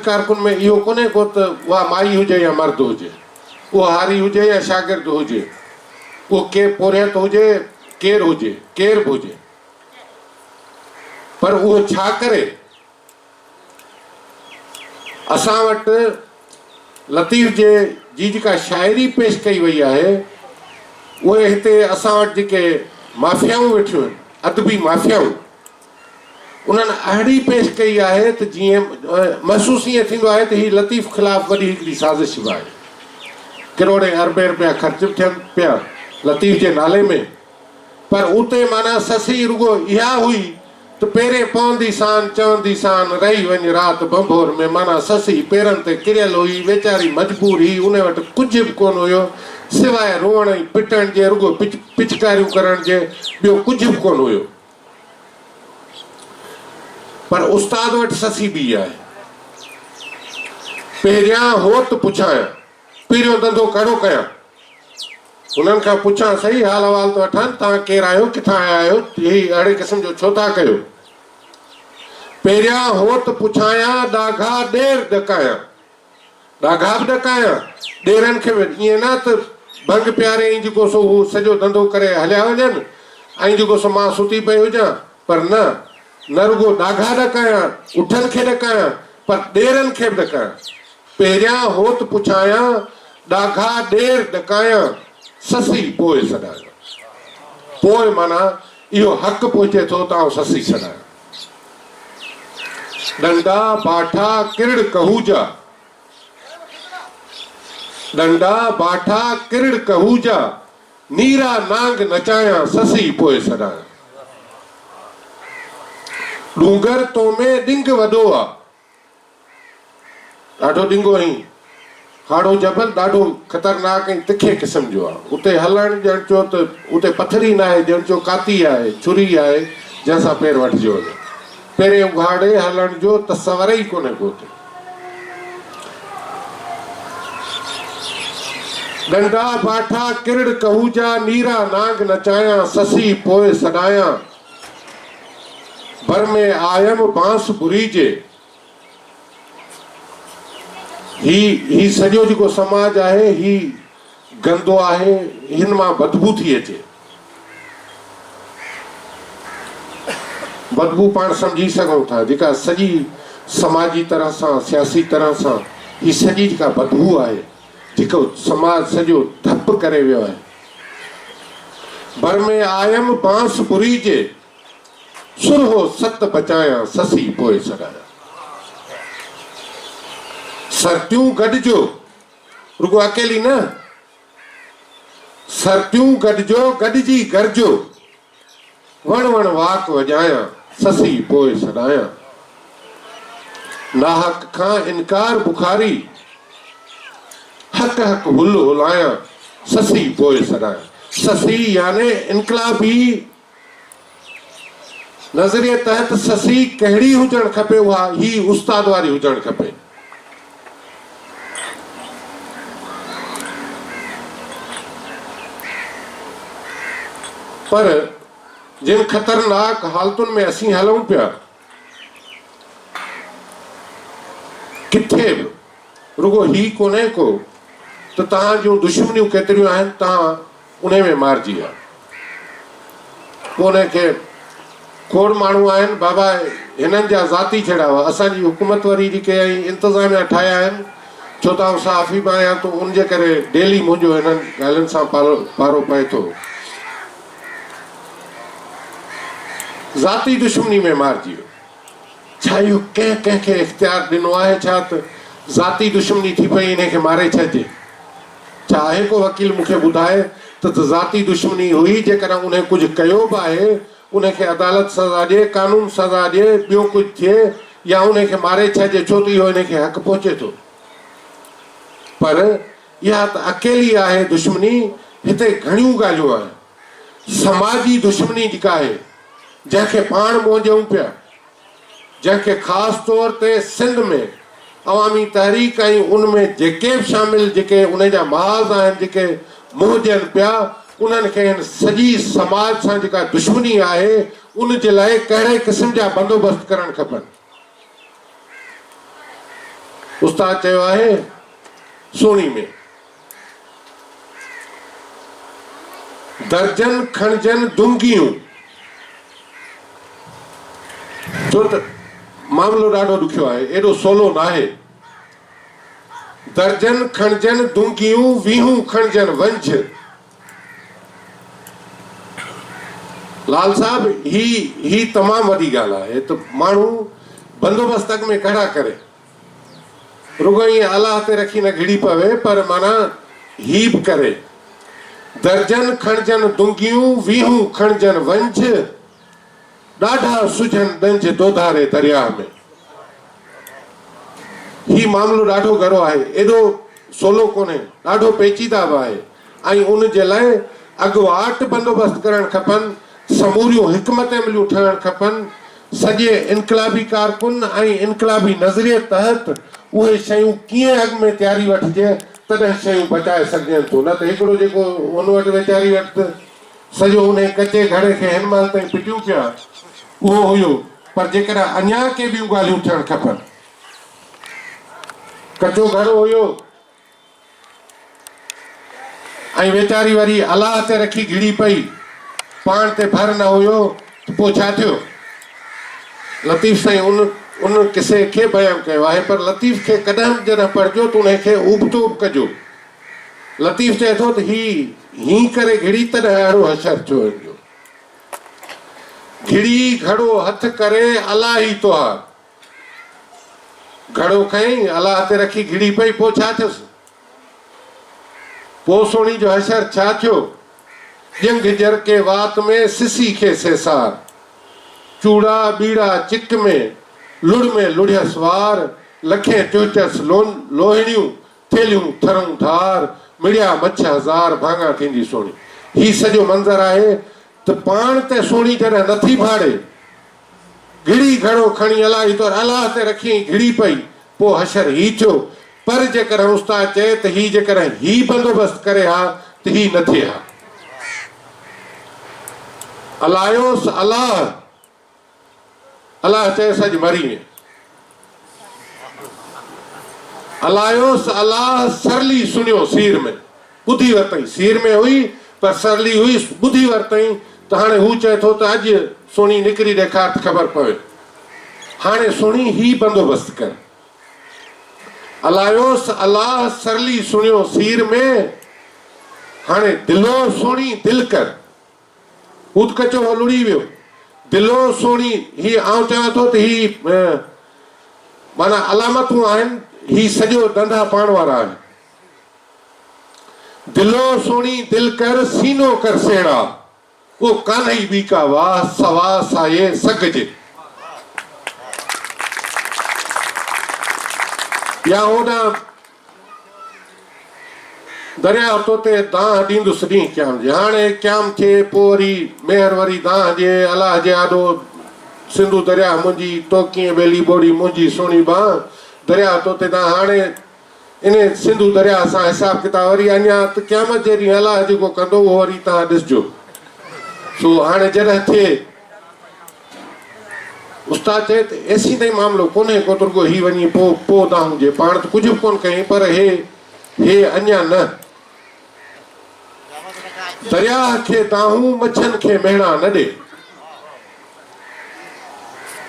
[SPEAKER 1] कारकुन में इहो कोन्हे को त उहा माई हुजे या मर्द हुजे, उहो हारी हुजे या शागिर्द हुजे, उहो केरु पोरियत हुजे, केरु हुजे, केरु बि हुजे, पर उहो छा करे। असां वटि लतीफ़ जी जेका शाइरी पेश कई वई आहे, उहे हिते असां वटि जेके माफ़ियाऊं वेठियूं आहिनि, अदबी माफ़ियाऊं, उन्हनि अहिड़ी पेश कई आहे त जीअं महसूसु ईअं थींदो आहे त हीअ लतीफ़ ख़िलाफ़ वॾी हिकिड़ी साज़िश बि आहे। किरोड़े अरबे रुपया ख़र्च बि थियनि पिया लतीफ़ जे नाले में, पर उते माना ससी रुगो इहा हुई त पेरे पवंदी सान चवंदी सान रही वञ राति बंभोर में। माना ससी पेरनि ते किरियल हुई, वेचारी मजबूर हुई, उन वटि कुझु बि कोन हुयो सिवाय रोअण ऐं पिटण जे, रुगो पिचकारियूं करण जे, ॿियो कुझु बि कोन हुयो। पर उस्ताद वटि ससी बि आहे। पहिरियां हो त पुछां, पहिरियों धंधो कहिड़ो कयां, उन्हनि खां पुछां सही, हाल अहवाल त वठां, तव्हां केरु आहियो, किथां आया आहियो, हीअ अहिड़े क़िस्म जो छो था कयो। पहिरियां हो त पुछायां, ॾाघा ॾेर ॾकायां, ॾाघा बि ॾकायां, ॾेरनि खे ईअं न त भंग प्यारे ई जेको सो हू सॼो धंधो करे हलिया वञनि ऐं जेको सो मां सुती पई हुजां, पर न रुगो ॾाघा ॾकायां, उठनि खे ॾकायां, पर ॾेरनि खे बि ॾकायां। पहिरियां हो त पुछायां, ॾाघा ॾेर ॾकायां, ससी पोइ सॾायां। पोइ माना इहो हक़ पहुचे थो त आउं ससी छॾायां। डंडा बाठा किरड़ कहूजा, डंडा बाठा किरड़ कहूजा, नीरा नांग नचाया ससी पोइ छॾायां। डूंगर तो में डिंग वॾो आहे, ॾाढो डिंगो आहीं। हाड़ो जबल ॾाढो ख़तरनाक ऐं तिखे क़िस्म जो आहे। उते हलण ॼण चओ त उते पथरी न आहे, ॼण चओ काती आहे, छुरी आहे जंहिंसां पेर वठिजो वञे। पहिरें उघाड़े हलण जो तसवर ई कोन्हे को उते। डंडा बाठा किरड़ कहूजा, नीरा नांग नचाया ससी पोइ छॾायां। बर में आयम बांस बुरीजे, ही सॼो जेको समाज आहे ही गंदो आहे, हिन मां बदबू थी अचे। बदबू पाण सम्झी सघूं था, जेका सॼी समाजी तरह सां सियासी तरह सां ही सॼी जेका बदबू आहे, जेको समाज सॼो धप करे वियो आहे। बर में आयम बांस बुरीजे, सुरहो सत बचाया ससी पोइ छॾाया। सरतियूं गॾिजो, रुगो अकेली न, सरतियूं गॾिजो गॾिजी गरजो, वण वण वाक वॼाया ससी पोइ छॾाया। नाहक खां इनकार बुखारी, हक हक हुल हुलाया ससी पोइ छॾाया। ससी याने इनकलाबी नज़रिए तहत ससी कहिड़ी हुजणु खपे, उहा ही उस्ताद वारी हुजणु खपे। पर जिन ख़तरनाक हालतुनि में असीं हलूं पिया, किथे बि रुगो ही कोन्हे को त तव्हां जूं दुश्मनियूं केतिरियूं आहिनि, तव्हां उन में मारिजी विया। कोन्हे के खोड़ माण्हू आहिनि, बाबा हिननि जा ज़ाती छड़ा हुआ, असांजी हुकूमत वारी जेके इंतज़ामिया ठाहिया आहिनि, छो त आउं सहाफ़ी बि आहियां त उनजे करे डेली मुंहिंजो हिननि ॻाल्हियुनि सां पारो पए थो। ज़ाती दुश्मनी में मारिजी वियो। छा इहो कंहिंखे इख़्तियार ॾिनो आहे छा त ज़ाती दुश्मनी थी पई इनखे मारे छॾिजे? छा आहे को वकील मूंखे ॿुधाए त ज़ाती दुश्मनी हुई, जेकॾहिं उन कुझु कयो बि आहे उनखे अदालत सज़ा ॾिए, कानून सज़ा ॾिए, ॿियो कुझु थिए या उनखे मारे छॾिजे, छो त इहो इनखे हक़ पहुचे थो। पर इहा त अकेली आहे दुश्मनी। हिते घणियूं ॻाल्हियूं आहिनि। समाजी दुश्मनी जेका आहे, जंहिंखे पाण मोजूं पिया, जंहिंखे ख़ासि तौर ते सिंध में अवामी तहरीक ऐं उनमें जेके बि शामिल जेके उन जा महाज़ आहिनि, जेके मोजनि पिया, उन्हनि खे सॼी समाज सां जेका दुश्मनी आहे उन जे लाइ कहिड़े क़िस्म जा बंदोबस्त करणु खपनि। उस्ताद चयो आहे सोणी में, दर्जन खणजन दुंगियूं, छो त मामिलो ॾाढो ॾुखियो आहे, एॾो सवलो न आहे। दर्जन खणजन दुंगियूं, वीहूं खणजन वंझ। लाल साहब ही तमामु वॾी ॻाल्हि आहे त माण्हू बंदोबस्त अॻ में कहिड़ा करे, रुगो ईअं अलाह ते रखी न घिड़ी पवे, पर माना ही बि करे। दर्जन खणजन दुंगियूं, वीहूं खणजन वंझ, ॾाढा सुझन ॾंज दोधारे दरिया में। ही मामिलो ॾाढो गरो आहे, एॾो सवलो कोन्हे, ॾाढो पेचीदा बि आहे। ऐं उन जे लाइ अॻुवाट बंदोबस्त करणु खपनि, समूरियूं हिकमत अमलियूं ठहणु खपनि। सॼे इनकलाबी कारकुन ऐं इनकलाबी नज़रिए तहत उहे शयूं कीअं अॻ में तयारी वठिजे, तॾहिं शयूं बचाए सघजनि थियूं। न त हिकिड़ो जेको हुन वटि वीचारी वटि सॼो उन कचे घड़े खे हिन महिल ताईं पिटियूं पिया, उहो हुयो। पर जेकॾहिं अञा के ॿियूं ॻाल्हियूं थियणु खपनि, कचो घड़ो हुयो ऐं वीचारी वरी अलाह ते रखी घिड़ी पई, पाण ते भर न हुयो, त पोइ छा थियो? लतीफ़ साईं उन किसे खे बयानु कयो आहे, पर लतीफ़ खे कॾहिं जॾहिं पढ़िजो त उनखे उबतोब कजो। लतीफ़ चए थो त ही करे घिड़ी तॾहिं अहिड़ो हशर थियो हिनजो। घिड़ी घड़ो हथ करे अलाह ही तोहार। घड़ो खई अलाह ते रखी घिड़ी पई, पोइ छा थियुसि? पोइ सोणी जो हशर छा थियो? जंग जर के वात में सिसी खे सेसार, चूड़ा बीड़ा चिक में लुड़ में लुढ़ियस वार, लखे चोचस लोहड़ियूं थेलियूं थरूं धार, मिड़िया मछ हज़ार भाङा थींदी सोणी। ही सॼो मंज़र आहे त पाण ते सोणी जॾहिं नथी फाड़े, घिड़ी घड़ो खणी अलाही तौर अलाह ते रखी घिड़ी पई, पोइ हशर ही थियो। पर जेकॾहिं उस्ताद चए त ही जेकॾहिं ही बंदोबस्त करे हा त ही न थिए हा। अलायोस अलाह, अलाह चएसि अॼु मरी वञे। अलायोस अलाह सरली सुनियो सीर में, ॿुधी वरितई। सीर में हुई पर सरली हुई, ॿुधी वरितई। त हाणे हू चए थो त अॼु सोणी निकिरी ॾेखार त ख़बर पवे। हाणे सोणी ही बंदोबस्त कर। अलायोस अलाह सरली सुनियो सीर में, हाणे दिलो सोणी दिल कर। हू त कचो लुड़ी वियो। दिलो सोणी, ही आउं चवां थो त ही माना अलामतूं आहिनि, ही सॼो धंधा पाण वारा आहिनि। दिलो सोणी दिल कर सीनो कर सेड़ा, वो कान्हई बी का वाह सवा साये सगजे। या होॾां दरिया तोते दाह ॾींदुसि ॾींहुं क़याम जे। हाणे क़याम थिए पोइ वरी मेहर वरी दाह जे, अलाह जे आॾो सिंधु दरिया मुंहिंजी, तो कीअं ॿेली ॿोड़ी मुंहिंजी सोणी बाह दरिया तोते दाह। हाणे इन सिंधु दरिया सां हिसाब किताब वरी अञा त क़यामत जे ॾींहुं अलाह जेको कंदो उहो वरी तव्हां ॾिसिजो। सो हाणे जॾहिं थिए, उस्ताद चए त एसी ताईं मामिलो कोन्हे को, तुर्गो ही वञी पोइ दाह हुजे, पाण त कुझु बि कोन कयईं। पर हे अञा न। दरिया खे दाहूं मच्छनि खे मेणा न ॾे,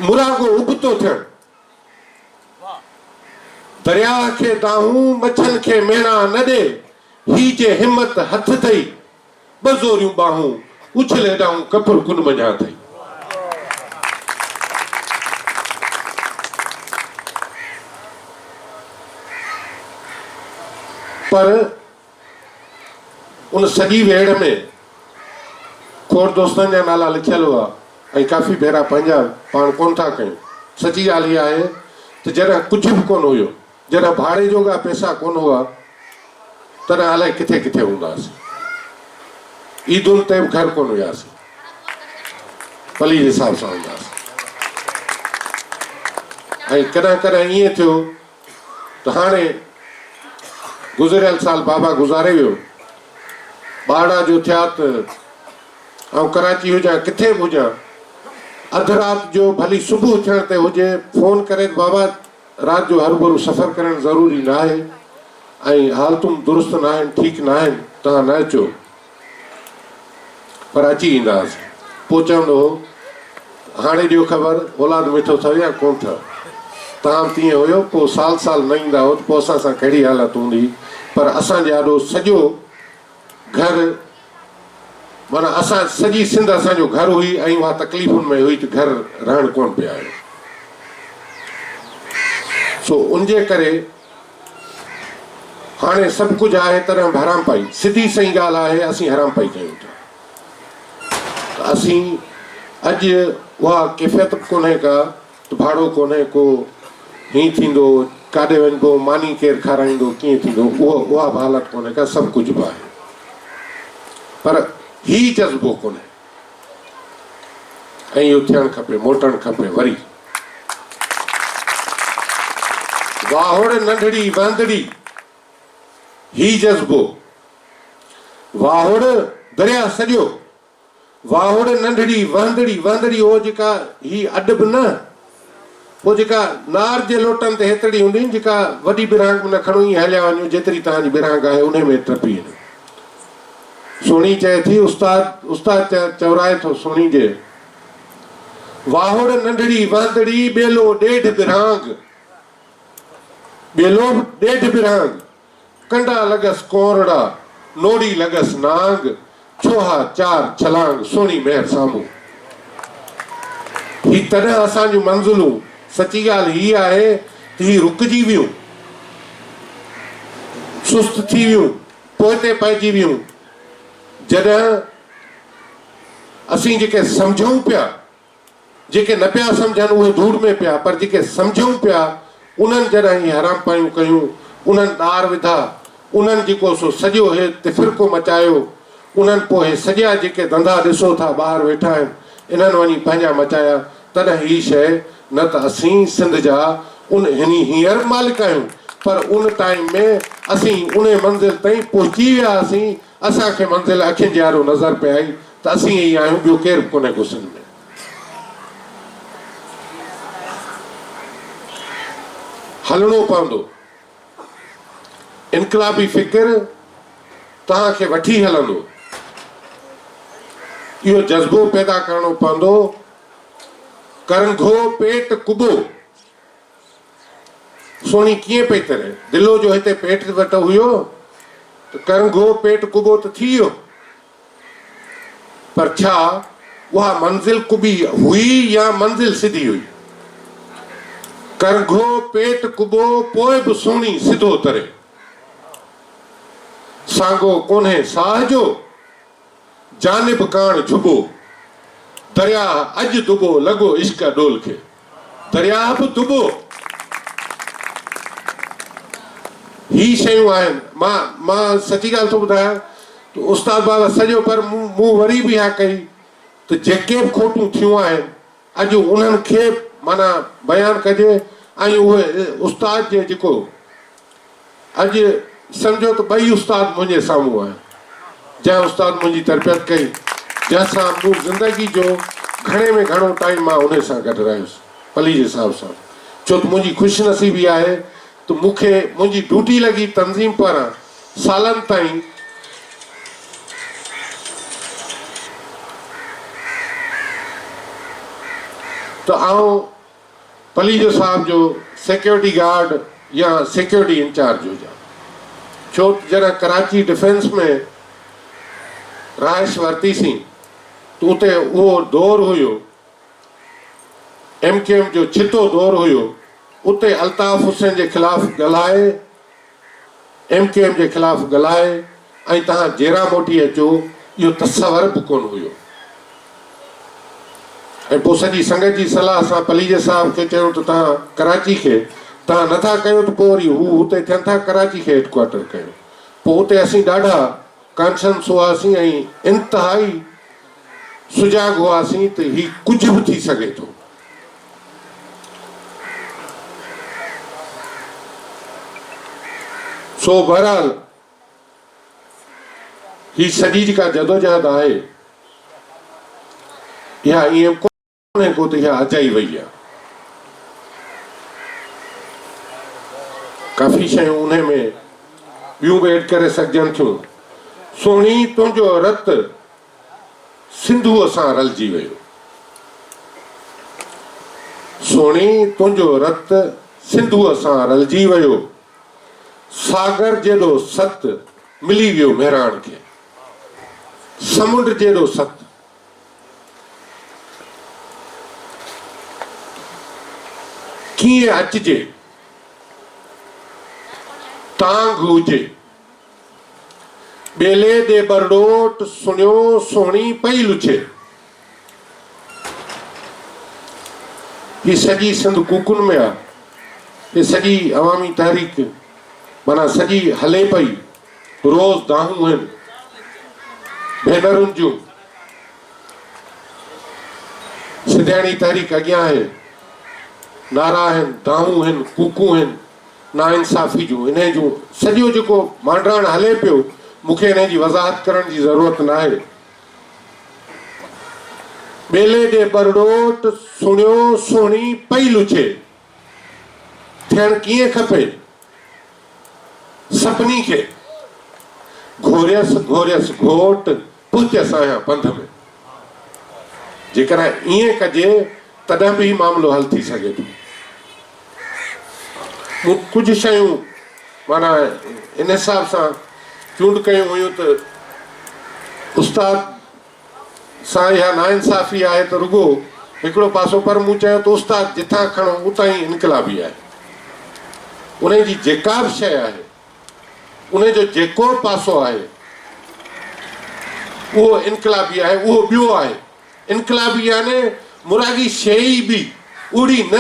[SPEAKER 1] मुरागो उबतो थियण। दरिया खे दाहूं मच्छनि खे मेणा न ॾे, ही जे हिमत हथ अथई, ॿ ज़ोरियूं बाहूं उछले ॾाऊं कपुर कुन मञा अथई। पर उन सॼी वेड़ में खोड़ दोस्तनि जा नाला लिखियल हुआ ऐं काफ़ी भेरा पंहिंजा पाण कोन था कयूं। सची ॻाल्हि इहा आहे त जॾहिं कुझु बि कोन हुयो, जॾहिं भाड़े जोगा पैसा कोन हुआ, तॾहिं अलाए किथे किथे हूंदासीं। ईदुनि ते बि घर कोन हुयासीं, पली जे हिसाब सां हूंदासीं। ऐं कॾहिं कॾहिं ईअं थियो त हाणे गुज़िरियल साल बाबा गुज़ारे वियो, ॿारहं जो थिया त ऐं कराची हुजां किथे बि हुजां, अधु राति जो भली सुबुह थियण ते हुजे, फ़ोन करे बाबा राति जो हरू सफ़र करणु ज़रूरी न आहे ऐं हालतूं दुरुस्त न आहिनि, ठीकु न आहिनि, तव्हां न अचो। पर अची ईंदासीं। पोइ चवंदो हो हाणे ॾियो ख़बर औलाद मिठो अथव या कोन अथव। तव्हां तीअं हुयो, पोइ साल साल न ईंदा हो, पोइ असां सां कहिड़ी हालत हूंदी। पर असांजे ॾाढो सॼो घर, माना असां सॼी सिंध असांजो घर हुई ऐं उहा तकलीफ़ुनि में हुई त घर रहणु कोन पिया आहियो। सो उनजे करे हाणे सभु कुझु आहे तॾहिं बि हराम पाई। सिधी सही ॻाल्हि आहे, असीं हराम पाई कयूं था। असीं अॼु उहा कैफ़ियत बि कोन्हे का त भाड़ो कोन्हे को, हीअं थींदो, काॾे वञिबो, मानी केरु खाराईंदो, कीअं थींदो, उहा बि हालत कोन्हे का, सभु कुझु बि आहे। पर ही जज़्बो कोन्हे ऐं इहो थियणु खपे, मोटणु खपे। वरी वाहोड़ नंढड़ी वांदड़ी, ही जज़्बो। वाहोड़ दरिया सॼो, वाहोड़ नंढड़ी वांदड़ी, वांदड़ी हो जेका ही अॾ बि न, पोइ जेका नार जे लोटनि ते हेतिरी हूंदी जेका वॾी बिरहांग में न खणो, ईअं हलिया वञो जेतिरी तव्हांजी बिरहांग आहे उन में टपी वञो। सोणी चए थी, उस्ताद चवराए थो सोणी जे, वाहोड़ नंढड़ी वांदड़ी ॿेलो ॾेढ बिरहांग, ॿेलो ॾेढ बिरहांग, कंडा लॻसि कोरड़ा, नोड़ी लॻसि नांग, छोहा चार छलांग, सोणी मेहर साम्हूं। ही तॾहिं असांजूं मंज़िलूं सची ॻाल्हि हीअ आहे त ही रुकिजी वियूं, सुस्त थी वियूं, पोइते पइजी वियूं। जॾहिं असीं जेके सम्झूं पिया, जेके न पिया सम्झनि उहे धूड़ में पिया, पर जेके सम्झूं पिया उन्हनि जॾहिं ही हराम पायूं कयूं, उन्हनि ॾार विधा, उन्हनि जेको सो सॼो हे फिरको मचायो, उन्हनि पोइ सॼा जेके धंधा ॾिसो था ॿाहिरि वेठा आहिनि इन्हनि वञी पंहिंजा मचाया। तॾहिं ही शइ न त असीं सिंध जा हींअर मालिक आहियूं, पर उन टाइम में असीं उन मंज़िल ताईं पहुची वियासीं। असांखे मंज़िल अखियुनि जे वारो नज़र पे आई त असीं ई आहियूं, ॿियो केरु कोन्हे को सिंध में। हलणो पवंदो, इनकलाबी फ़िक्र तव्हांखे वठी हलंदो, इहो जज़्बो पैदा करणो पवंदो। करंघो पेट कुबो, सोणी कीअं पई तरे, दिलो जो हिते पेट वटि हुयो त करंघो पेट कुबो त थी वियो, पर छा उहा मंज़िल कुबी हुई या मंज़िल सिधी हुई? करंघो पेट कुबो पोइ बि सोणी सिधो तरे। सागो कोन्हे साह जो, जानिब कान झुबो, दरिया अॼु दुबो लॻो इश्क डोल खे, दरिया बि दुबो। ही शयूं आहिनि। मां सची ॻाल्हि थो ॿुधायां त उस्ताद बाबा सॼो, पर मूं वरी बि इहा कई त जेके बि खोटूं थियूं आहिनि अॼु उन्हनि खे माना बयानु कजे। ऐं उहे उस्ताद जे जेको अॼु सम्झो त ॿई उस्ताद मुंहिंजे साम्हूं आहिनि, जंहिं उस्ताद मुंहिंजी तरबियत कई, जंहिंसां मूं ज़िंदगी जो घणे में घणो टाइम मां उन सां गॾु रहियुसि, पली जे हिसाब सां। छो त मुंहिंजी ख़ुशनसीबी आहे त मूंखे मुंहिंजी ड्यूटी लॻी तंज़ीम पारां सालनि ताईं त आउं पली जो साहब जो सिक्योरिटी गार्ड या सिक्योरिटी इंचार्ज हुजां। छो त जॾहिं कराची डिफेंस में रहाइश वरितीसीं त उते उहो दौर हुयो, MKM जो छितो दौर हुयो। उते अल्ताफ़ हुसैन जे ख़िलाफ़ ॻाल्हाए, MKM जे ख़िलाफ़ ॻाल्हाए ऐं तव्हां जेरा मोटी अचो, इहो तसवर बि कोन हुयो। ऐं पोइ सॼी संगत जी सलाह सां पलीजे साहब खे चयो त तव्हां कराची खे तव्हां नथा कयो त पोइ वरी हू हुते थियनि था, कराची खे हेडक्वार्टर कयो। पोइ उते असीं ॾाढा कॉन्शियस हुआसीं ऐं इंतिहाई सुजाग हुआसीं त ही कुझु बि थी सघे थो। सो बहरहाल ही सॼी जेका जदोजहद आहे इहा ईअं कोन्हे को त इहा अजाई वई आहे। काफ़ी शयूं उन में ॿियूं बि एड करे सघजनि थियूं। सोणी तुंहिंजो रत सिंधूअ सां रलिजी वियो, सोणी तुंहिंजो रत सिंधूअ सां रलिजी वियो, सागर जहिड़ो सत मिली वियो मेराण खे, समुंड जहिड़ो सत। कीअं अचिजे, तांग हुजे, बेले दे बरडोट सुनियो सोणी पई लुछे। ही सॼी सिंध कुकुन में आहे, ये सॼी अवामी तहरीक माना सॼी हले पई। रोज़ दाहूं आहिनि भेनरुनि जूं, सिंधियाणी तहरीक अॻियां आहे, नारा आहिनि, दाहूं आहिनि, कूकूं आहिनि नाइंसाफ़ी जूं। इन जूं सॼो जेको मांडराण हले पियो, मूंखे इन जी वज़ाहत करण जी ज़रूरत न आहे। बेले जे बरडोट सुणियो सोणी पई लुछे, थियणु कीअं खपे सभिनी खे। घोरियसि घोरियसि घोट पुछियसि आहियां पंध में। जेकॾहिं ईअं कजे तॾहिं बि मामिलो हल थी सघे थो। मूं कुझु शयूं माना इन हिसाब सां चूंड कयूं हुयूं त उस्ताद सां इहा नाइंसाफ़ी आहे त रुॻो हिकिड़ो पासो पर मूं चयो त उस्ताद जिथां खणो उतां ई इनकलाबी आहे। उन जी जेका बि शइ आहे, उन जो जेको पासो आहे उहो इनकलाबी आहे, उहो ॿियो आहे। इनकलाबी याने मुरादी शइ बि उड़ी न,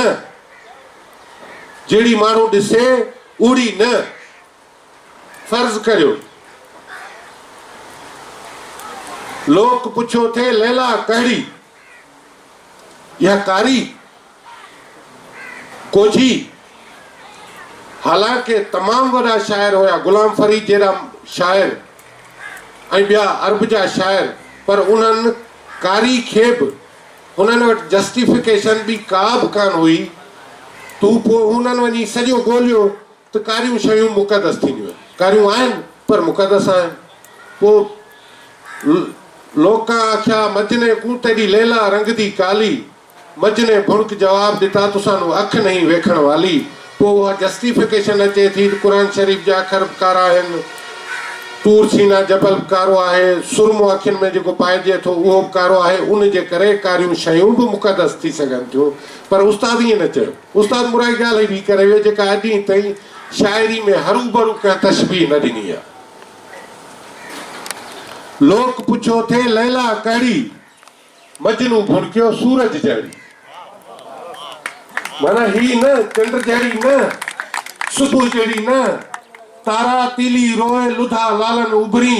[SPEAKER 1] जहिड़ी माण्हू ॾिसे उड़ी न। फर्ज़ करियो लोक पुछो थे लैला कहिड़ी, या कारी कोझी। हालांकि तमामु वॾा शाइर हुया, गुलाम फरीद जहिड़ा शाइर ऐं ॿिया अरब जा शाइर, पर उन्हनि कारी खे बि हुननि वटि जस्टिफिकेशन बि का बि कान हुई। तूं पोइ हुननि वञी सॼो ॻोल्हियो त कारियूं शयूं मुक़दस थींदियूं आहिनि, कारियूं आहिनि पर मुक़दस आहिनि। पोइ लोकां आख्या मजने कूं तेरी लैला रंग दी काली, मजने भुणक जवाब ॾिता तुसां अख नहीं वेखण वाली। पोइ उहा जस्टिफिकेशन अचे थी त क़ुर शरीफ़ जा अखर बि कारा आहिनि, तूर सीना जबल बि कारो आहे, सुरमो अखियुनि में जेको पाइजे थो उहो बि कारो आहे। उन जे करे कारियूं शयूं बि मुक़दस थी सघनि थियूं। पर उस्ताद ईअं न चयो। उस्ताद मुराई ॻाल्हि बि करे वियो जेका अॼु ताईं शाइरी में हरू भरू कंहिं तशबीह न ॾिनी आहे। लोक पुछो थे लैला कहिड़ी, मजनू भुणकियो सूरज जहिड़ी। माना ही न चंड जहिड़ी न, सुबुह जहिड़ी न, तारा तीली रोए लुधा लालन उभरी,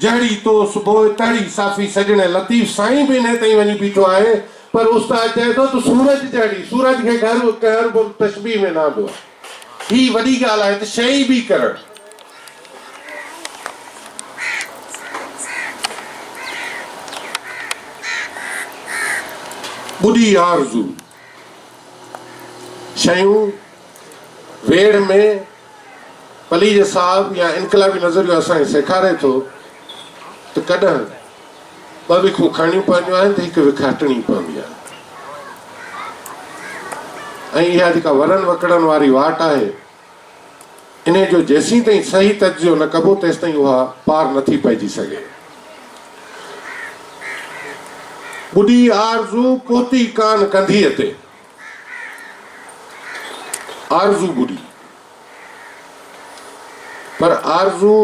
[SPEAKER 1] जहिड़ी तो सुबुह तड़ी साफ़ी सजणे लतीफ़। साईं बि हिन ताईं वञी बीठो आहे, पर उस्ताद चए थो त सूरज जहिड़ी। सूरज खे घर तशबीह में न आंदो आहे। ही वॾी ॻाल्हि आहे त शइ बि करणु। ॿुधी आरज़ू शयूं वेड़ में पलीज साहब या इनकलाबी नज़रियो असांखे सेखारे थो त कॾहिं ॿ विखूं खणियूं पवंदियूं आहिनि त हिकु विखाटणी पवंदी आहे। ऐं इहा जेका वरनि वकड़नि वारी वाट आहे, इन जो जेसीं ताईं सही तजियो न कबो तेसि ताईं उहा पार नथी पइजी सघे। ॿुधी आरज़ू पोती कान कंधीअ ते, आरज़ू ॿुधी, पर आरज़ू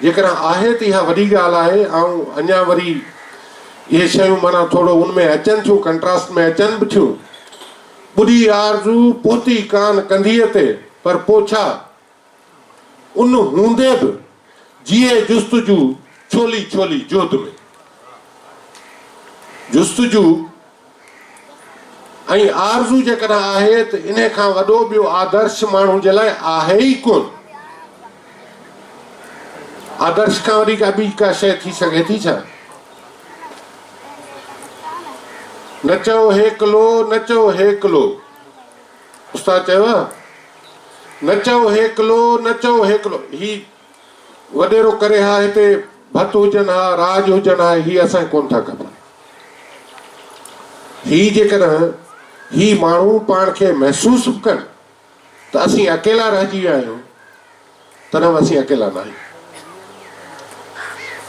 [SPEAKER 1] जेकॾहिं आहे त इहा वॾी ॻाल्हि आहे। ऐं अञा वरी इहे शयूं माना थोरो उनमें अचनि थियूं, कंट्रास्ट में अचनि बि थियूं। ॿुधी आरज़ू पोती कान कंधीअ ते, पर पोछा उन हूंदे बि जिए जुस्तजू छोली छोली जोध में। जुस्तजू ऐं आरज़ू जेकॾहिं आहे त इन खां वॾो ॿियो आदर्श माण्हू जे लाइ आहे ई कोन। आदर्श खां वरी का ॿी का शइ थी सघे थी छा? नचो हेकलो नचो हेकलो, उस्ताद चयो नचो हेकलो नचो हेकलो। ही वॾेरो करे हा हिते भत हुजनि हा, राज हुजनि हा, ही असांखे कोन था खपनि। ही जेकॾहिं ही माण्हू पाण खे महसूस बि कनि त असीं अकेला रहिजी विया आहियूं, तॾहिं असीं अकेला न आहियूं।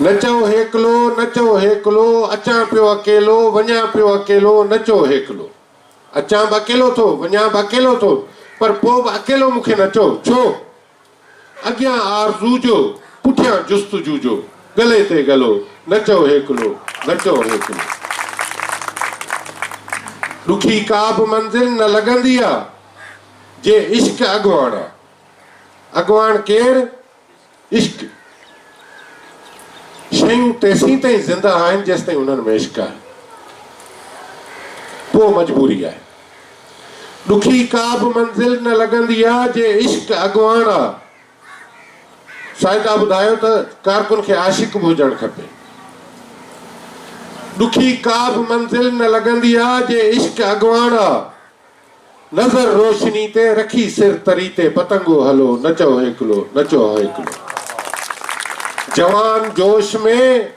[SPEAKER 1] नचो हेकलो नचो हेकलो, अचां पियो अकेलो वञा पियो अकेलो, नचो हेकलो। अचां बि अकेलो थो, वञा बि अकेलो थो, पर पोइ बि अकेलो मूंखे नचो। छो? अॻियां आरज़ू जो, पुठियां जुस्तजू जो, गले ते गलो, नचो हेकलो नचो हेकलो। ॾुखी का बि मंज़िल न लॻंदी आहे जे इश्क अॻवान आहे। अॻवान केरु? इश्क। शयूं तेसीं ताईं ज़िंदा आहिनि जेसि ताईं उन्हनि में इश्क आहे, पोइ मजबूरी आहे। ॾुखी का बि मंज़िल न लॻंदी आहे जे इश्क अॻवान आहे। साहिदा ॿुधायो त कारकुन खे आशिक़ बि हुजणु खपे। ॾुखी का बि मंज़िल न लॻंदी आहे जे इश्क अॻवान आहे। नज़र रोशनी ते रखी सिर तरी ते, पतंगो हलो नचो हेकलो नचो हेकलो। जवान जोश में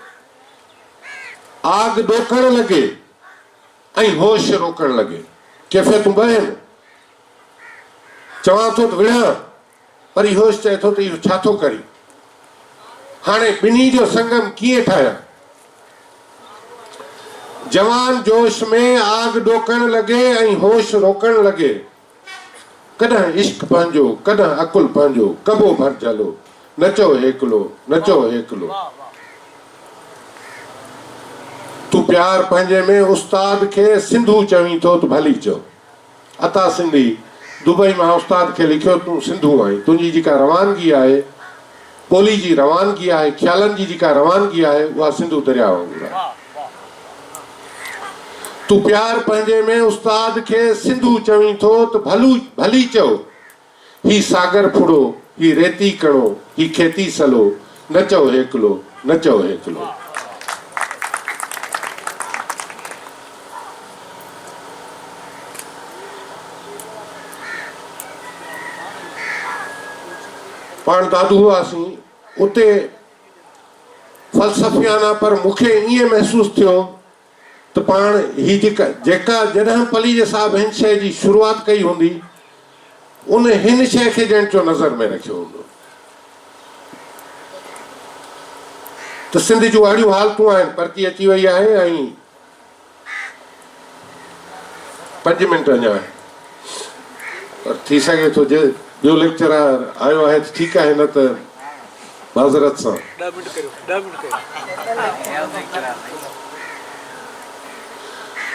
[SPEAKER 1] आग ॾोकण लॻे ऐं होश रोकण लॻे। कैफ़ियतूं ॿ आहिनि। चवां थो त विढ़ां, पर इहो होश चए थो त इहो छा थो करी। हाणे ॿिन्ही जो संगम कीअं ठाहियां? जवान जोश में आग डोकण लगे ऐं होश रोकण लगे। कॾहिं इश्क पंहिंजो कॾहिं अकुल पंहिंजो कबो भर जलो नचो हेकलो नचो हेकलो। तू प्यार पंहिंजे में उस्ताद खे सिंधू चवीं थो त भली चओ। अता सिंधी दुबई मां उस्ताद खे लिखियो तूं सिंधू आहीं। तुंहिंजी जेका रवानगी आहे ॿोली जी रवानगी आहे ख़्यालनि जी जेका रवानगी आहे उहा सिंधू दरिया वांगुरु आहे। तू प्यार पंहिंजे में उस्ताद खे सिंधू चवीं थो त भली चओ। ही सागर फुड़ो ही रेती कणो ही खेती सलो नचो हेकलो नचो हेकलो। पाण दादू हुआसीं उते फ़लसफ़ियाना पर मूंखे ईअं महसूसु थियो त पाण ही जेका जॾहिं पली जे साहिब हिन शइ जी शुरूआति कई हूंदी उन हिन शइ खे ॼण जो नज़र में रखियो हूंदो त सिंध जूं अहिड़ियूं हालतूं आहिनि। परती अची वई आहे ऐं 5 मिंट अञा आहे पर थी सघे थो जे ॿियो लेक्चरर आयो आहे त ठीकु आहे न त माज़रत सां।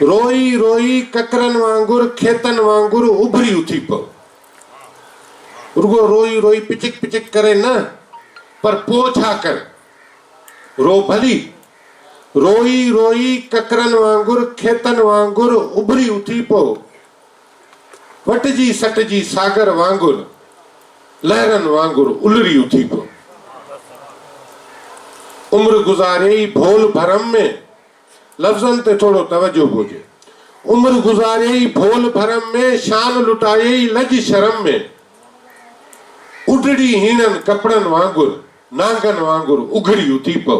[SPEAKER 1] रोई रोई ककरनि वांगुरु खेतनि वांगुरु उभरी उथी पओ। रुगो रोई रोई पिचिक पिचिक करे न पर पोइ छा कर रो भली। रोई रोई ककरनि वांगुरु खेतनि वांगुरु उभरी उथी पओ। वटजी सटजी सागर वांगुरु लहरनि वांगुरु उलरी उथी पओ। उम्र गुज़ारियई भोल भरम में लफ़्ज़नि ते थोरो तवजो हुजे। उम्र गुज़ारियई भोल भरम में शान लुटायई लज शर्म में। उडड़ी हीणनि कपड़नि वांगुरु नांगनि वांगुरु उघड़ी उथी पओ।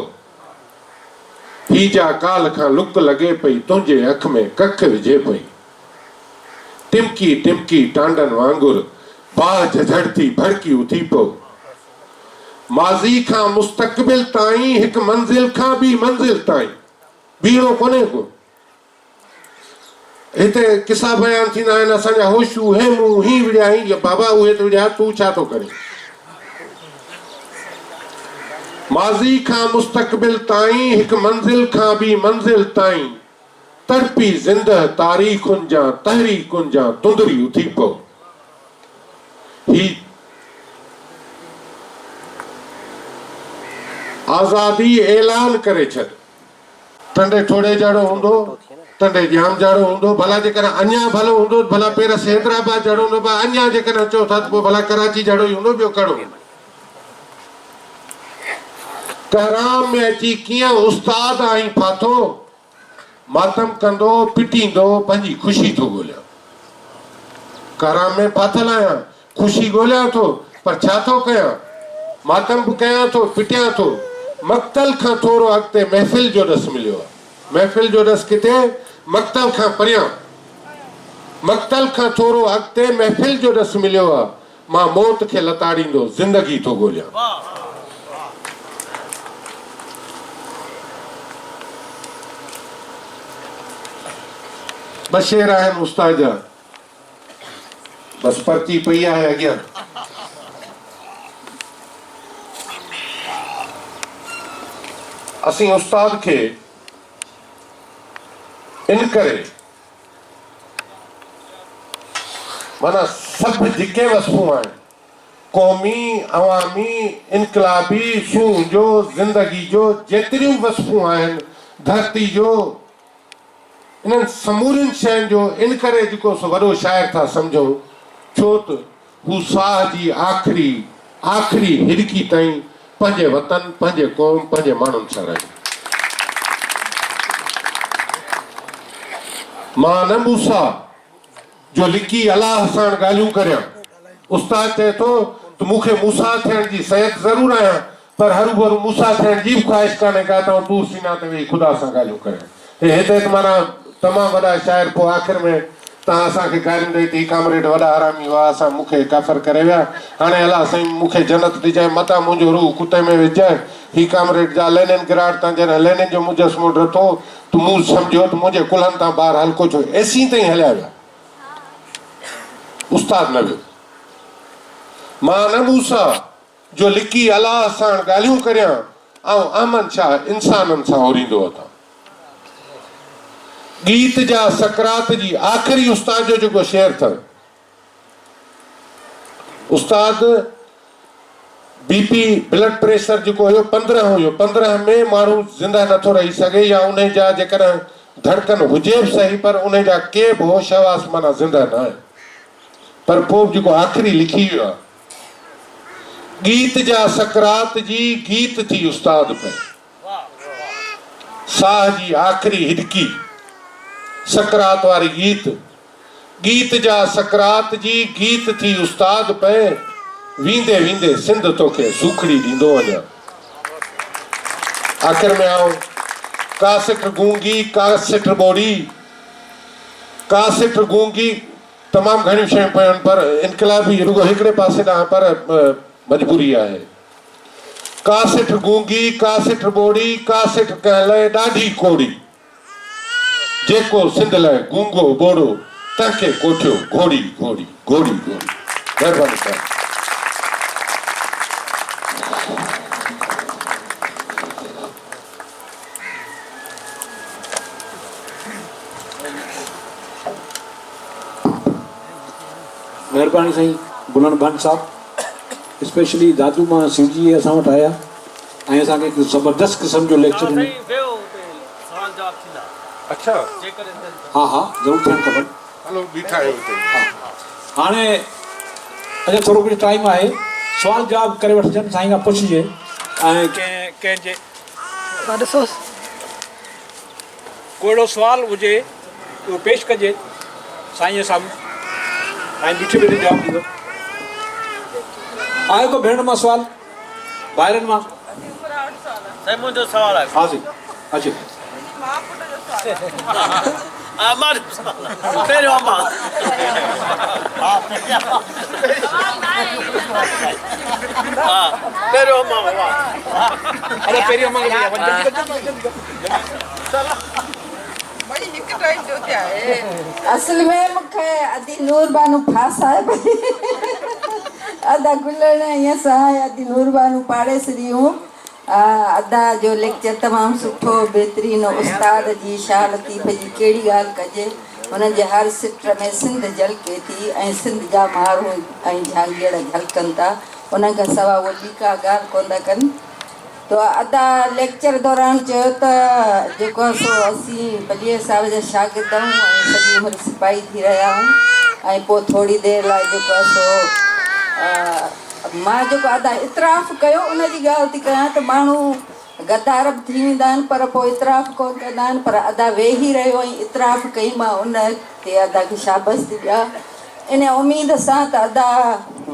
[SPEAKER 1] ही जा काल खां लुक लॻे पई तुंहिंजे अख में कख विझे पई। टिमकी टिमकी टांडनि वांगुरु बाह झझड़ती भड़की उथी पओ। माज़ी खां मुस्तक़बिल ताईं हिकु मंज़िल खां ॿी मंज़िल ताईं बीहणो कोन्हे को। हिते किसा बयान थींदा आहिनि असांजा होशू हेमू ही विड़ियाई बाबा उहे त विड़िया तूं छा थो करे। माज़ी खां मुस्तक़बिल ताईं हिकु मंज़िल खां ॿी मंज़िल ताईं तड़पी ज़िंदह तारीख़ुनि जा तहरीकुनि जा तुंदरी उथी पओ। ही आज़ादी ऐलान करे छॾ। टंडे ठोड़े जहिड़ो हूंदो टंडे जाम जहिड़ो हूंदो भला जेकॾहिं अञा भलो हूंदो भला पहिरियों हैदराबाद जहिड़ो हूंदो पर अञा जेकॾहिं चओ था त पोइ भला कराची जहिड़ो ई हूंदो ॿियो कहिड़ो। कहराम में अची कीअं उस्ताद आहीं फाथो मातम कंदो पिटींदो पंहिंजी ख़ुशी थो ॻोल्हियां। कहराम में फाथल आहियां ख़ुशी ॻोल्हियां थो पर छा थो कयां मातम बि कयां थो पिटियां थो। मक़तल खां थोरो अॻिते महफ़िल जो ॾस मिलियो आहे। महफ़िल जो ॾस किथे मक़तल खां परियां मक़तल खां थोरो अॻिते महफ़िल जो ॾस मिलियो आहे। मां मौत खे लताड़ींदो ज़िंदगी थो ॻोल्हियां। ॿ शेर आहिनि उस्ताद जा बसि परती पई आहे अॻियां। असीं उस्ताद खे इन करे माना सभु जेके वसफ़ूं आहिनि क़ौमी अवामी इनकलाबी सूह जो ज़िंदगी जो जेतिरियूं वसफ़ूं आहिनि धरती जो इन्हनि समूरियुनि शयुनि जो इन करे जेको सो वॾो शाइर था सम्झूं छो त हू साह जी आख़िरी हिरकी ताईं पंहिंजे वतन पंहिंजे क़ौम पंहिंजे माण्हुनि सां रहियो। मां न मूसा जो लिकी अलाह सां ॻाल्हियूं करियां। उस्ताद चए थो त मूंखे मूसा थियण जी सयत ज़रूरु आहियां पर हरू भरू मूसा थियण जी बि ख़्वाहिश कान्हे का त तूं सीना ते वेही ख़ुदा सां ॻाल्हियूं करियां। हिते त माना तमामु वॾा शाइर पोइ आख़िर में तव्हां असांखे गारियूं ॾेई थी कामरेड वॾा आरामी हुआ असां मूंखे काफ़र करे विया हाणे अलाह साईं मूंखे जन्नत ॾिजाए मतां मुंहिंजो रूह कुते में विझाए। ही कामरेड जा लेनिन गिराट तां जॾहिं लेनिन जो मुजस्मो ॾिठो त त मूं सम्झो त मुंहिंजे कुल्हनि तां ॿार हल्को छो एसी ताईं हलिया विया, उस्ताद न वियो। मां न मूसा जो लिकी अलाह सां ॻाल्हियूं करियां ऐं अमन शाह इंसाननि सां ओरींदो वठां। गीत जा सकरात जी आख़िरी उस्ताद जो जेको शेर अथव, उस्ताद बीपी ब्लड प्रेशर जेको हुयो 15 हुयो, 15 में माण्हू ज़िंदा नथो रही सघे या उन जा जेकॾहिं धड़कन हुजे बि सही पर उन जा के बि होश हवास माना ज़िंदा न आहे। पर पोइ जेको आख़िरी लिखी वियो आहे, गीत जा सकरात जी गीत थी उस्ताद पे, साह जी आख़िरी हिदकी सकरात वारी गीत, गीत जा सकरात जी गीत थी उस्ताद पे, वींदे वींदे सिंध तोखे सूखड़ी ॾींदो वञा। आख़िर में आओ कासिट गूंगी कासिट ॿोड़ी, कासिट गूंगी तमामु घणियूं शयूं पियूं आहिनि पर इनकलाबी रुगो हिकिड़े पासे ॾांहुं पर मजबूरी आहे। कासिट गूंगी कासिट ॿोड़ी, कासिट कंहिं लाइ ॾाढी कोड़ी, जेको सिंध लाइ गूंगो ॿोड़ो तंहिंखे कोठियो घोड़ी घोड़ी घोड़ी घोड़ी। महिरबानी साहिब।
[SPEAKER 3] महिरबानी साईं बुलंद बन साहब, स्पेशली दादू मां शिवजी असां वटि आया ऐं असांखे हिकु ज़बरदस्त क़िस्म जो लेक्चर ॾिनो।
[SPEAKER 1] अच्छा
[SPEAKER 3] हा हा ज़रूरु थियणु खपनि।
[SPEAKER 1] हलो बीठा आहियो हुते।
[SPEAKER 3] हाणे अञा थोरो कुझु टाइम आहे, सुवाल जवाब करे वठिजनि, साईं खां पुछिजे ऐं कंहिंजे को अहिड़ो सुवाल हुजे उहो पेश कजे साईं साम्हूं, साईं बीठे बीठे जवाबु ॾींदो। आहे को भेण मां सुवाल ॿाहिरनि मां?
[SPEAKER 4] साईं मुंहिंजो सवाल आहे।
[SPEAKER 3] हा साईं अचे।
[SPEAKER 4] पहिरियों मां
[SPEAKER 3] अरे पहिरियों मां
[SPEAKER 5] असल में मूंखे अदी नूर बानू फासाए पई, अदा गुलण ईअं सां अदी नूर बानू पाड़े छॾियूं। अदा जो लेक्चर तमामु सुठो बहितरीनु, उस्ताद जी शाह लतीफ़ जी कहिड़ी ॻाल्हि कजे, हुननि जे हर सिट में सिंध झलके थी ऐं सिंध जा माण्हू ऐं झांगीड़ झलकनि था, उन खां सवाइ उहे ॿी का ॻाल्हि कोन था कनि। तो अदा लेक्चर दौरान चयो त जेको सो असीं बलीअ साहिब जा शागिर्द आहियूं ऐं सॼी उमिरि सिपाही थी रहिया आहियूं ऐं पोइ थोरी देरि लाइ जेको सो मां जेको अदा इतराफ़ कयो उनजी ॻाल्हि थी कयां त माण्हू गद्दार बि थी वेंदा आहिनि पर पोइ इतराफ़ कोन कंदा आहिनि, पर अदा वेही रहियो ऐं इतराफ़ कई, मां उन ते अदा खे शाबाश थी ॾियां इन उमेद सां त अदा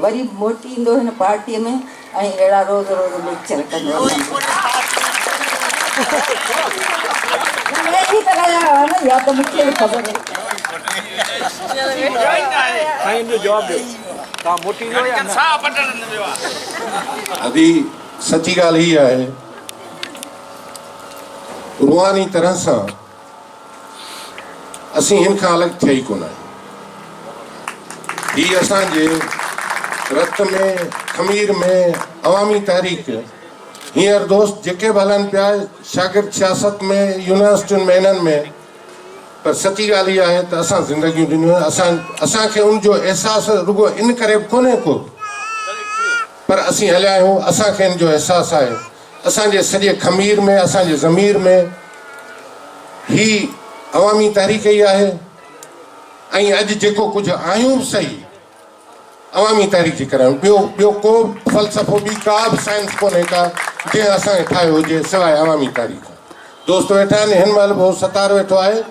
[SPEAKER 5] वरी मोटी ईंदो हिन पार्टीअ में ऐं अहिड़ा रोज़ रोज़ लेक्चर कंदो। या त मूंखे बि ख़बर
[SPEAKER 3] साईं जो जवाबु ॾियो, तव्हां मोटी ईंदो या न?
[SPEAKER 1] अभी सची ॻाल्हि ही आहे, रूहानी तरह सां असीं हिन खां अलॻि थिया ई कोन आहियूं। हीअ असांजे रत में ख़मीर में अवामी तहरीक हींअर दोस्त जेके बि हलनि पिया शागिर्द सियासत में यूनिवर्सिटियुनि में इन्हनि में, पर सची ॻाल्हि इहा आहे त असां ज़िंदगियूं ॾिनियूं आहिनि। असांखे उनजो अहसासु रुगो इन करे बि कोन्हे को, पर असीं हलिया आहियूं, असांखे इन जो अहसासु आहे। असांजे सॼे ख़मीर में असांजे ज़मीर में ही अवामी तहरीक ई आहे ऐं अॼु जेको कुझु आहियूं बि सही अवामी तहरीक जे करे। ॿियो को फ़लसफ़ो ॿी का बि साइंस कोन्हे का जंहिं असांखे ठाहियो हुजे सवाइ अवामी तहरीक। दोस्त वेठा आहिनि, हिन महिल बहुत सतार वेठो आहे।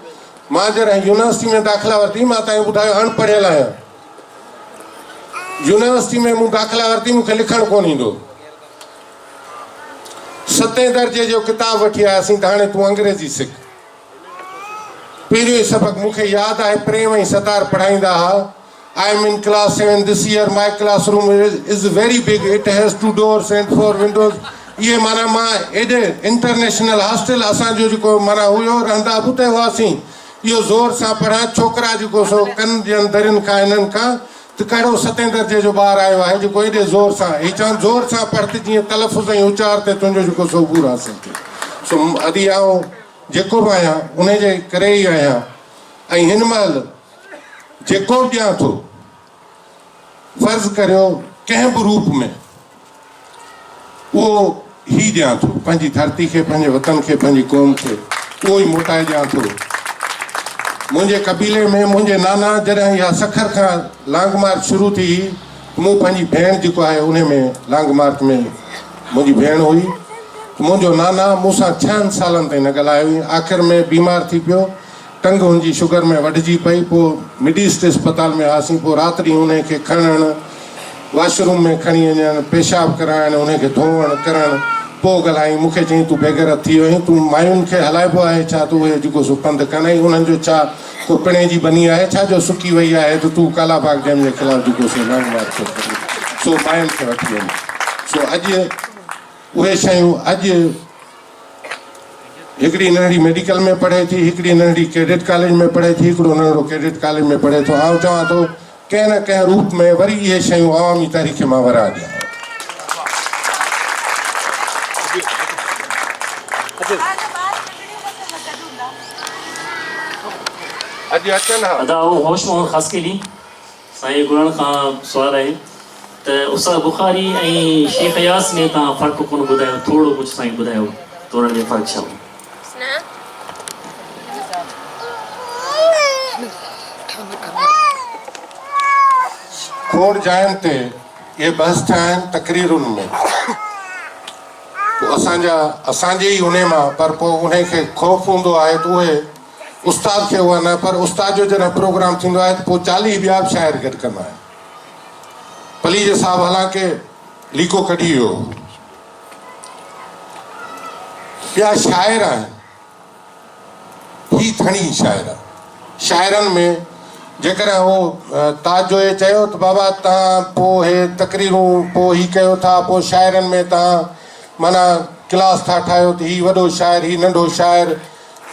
[SPEAKER 1] मां जॾहिं यूनिवर्सिटी में दाख़िला वरिती, मां तव्हांखे ॿुधायो अणपढ़ियल आहियां। यूनिवर्सिटी में मूं दाख़िला वरिती, मूंखे लिखणु कोन ईंदो। 7 दर्जे जो किताब वठी आयासीं त हाणे तूं अंग्रेजी सिख। पहिरियों ई सबक़ु मूंखे यादि आहे, प्रेम ऐं सतार पढ़ाईंदा हुआ। I am in class 7 this year. My classroom is very big. It has 2 doors and 4 windows. ये माना मां एॾे इंटरनेशनल हॉस्टल असांजो जेको माना हुयो रहंदा उते हुआसीं, इहो ज़ोर सां पढ़ां छोकिरा जेको सो कनि ॾियनि दरियुनि खां इन्हनि खां त कहिड़ो 7 दर्जे जो ॿारु आयो आहे जेको एॾे ज़ोर सां ही चवनि ज़ोर सां पढ़ त जीअं तलफ़ुज़ ऐं उचार ते तुंहिंजो जेको सो अबूर हासिल थिए। सो अॼु आउं जेको बि आहियां उन जे करे ई आहियां। ऐं हिन महिल जेको बि ॾियां थो फर्ज़ करियो कंहिं बि रूप में उहो ही ॾियां थो, पंहिंजी धरती खे, पंहिंजे वतन खे, पंहिंजी क़ौम खे उहो ई मोटाए ॾियां थो। मुंहिंजे कबीले में मुंहिंजे नाना जॾहिं इहा सखर खां लांग मार्च शुरू थी, मूं पंहिंजी भेण जेको आहे उन में लांग मार्च में मुंहिंजी भेण हुई, मुंहिंजो नाना मूंसां 6 सालनि ताईं न ॻाल्हायो हुई। आख़िर में बीमार थी पियो, टंग हुनजी शुगर में वढिजी पई, पोइ मिड ईस्ट अस्पताल में हुआसीं। पोइ राति ॾींहुं उनखे खणणु, वॉशरूम में खणी वञणु, पेशाब कराइणु, उनखे धोअणु करणु, पोइ ॻाल्हाई। मूंखे चई तूं बेगैरत थी वई, तूं मायुनि खे हलाइबो आहे छा, तूं उहे जेको सो पंधु कनि, उन्हनि जो छा को पिणे जी बनी आहे छा जो सुकी वई आहे त तूं कालाबाग डैम जे ख़िलाफ़ु जेको सो लांग मार्च करी, सो मायुनि खे वठी वञे। सो अॼु उहे शयूं, अॼु हिकिड़ी नंढड़ी मेडिकल में पढ़े थी, हिकिड़ी नंढड़ी कैडेट कॉलेज में पढ़े थी, हिकिड़ो नंढड़ो कैडेट कॉलेज में पढ़े थो। आउं चवां थो कंहिं न कंहिं रूप में वरी इहे शयूं अवामी तारीख़ मां वरा ॾियां। अॼु अचनि हा
[SPEAKER 6] अदा वो होश मोहम्मद ख़ास के लिए साईं गुरन खां सवाल आहे त उस्ताद बुखारी ऐं शेख अयास में तव्हां फ़र्क़ु कोन ॿुधायो, थोरो कुझु साईं ॿुधायो त उन्हनि में फ़र्क़ु छा हो?
[SPEAKER 1] खोड़ जायुनि ते इहे बहस थिया आहिनि तकरीरुनि में, असांजे ई उन मां, पर पोइ उनखे ख़ौफ़ हूंदो आहे त उहे उस्ताद खे उहा न, पर उस्ताद जो जॾहिं प्रोग्राम थींदो आहे त पोइ 40 ॿिया बि शाइर गॾु कंदा आहिनि। पलीज साहब हालांकि लीको कढी वियो, ॿिया शाइर आहिनि, ही धणी शाइर आहे। शाइरनि में जेकॾहिं उहो ताज जो हे चयो त बाबा तव्हां पोइ हे तकरीरूं पोइ ही कयो था, पोइ शाइरनि में तव्हां माना क्लास था ठाहियो त ही वॾो शाइर, ही नंढो शाइर,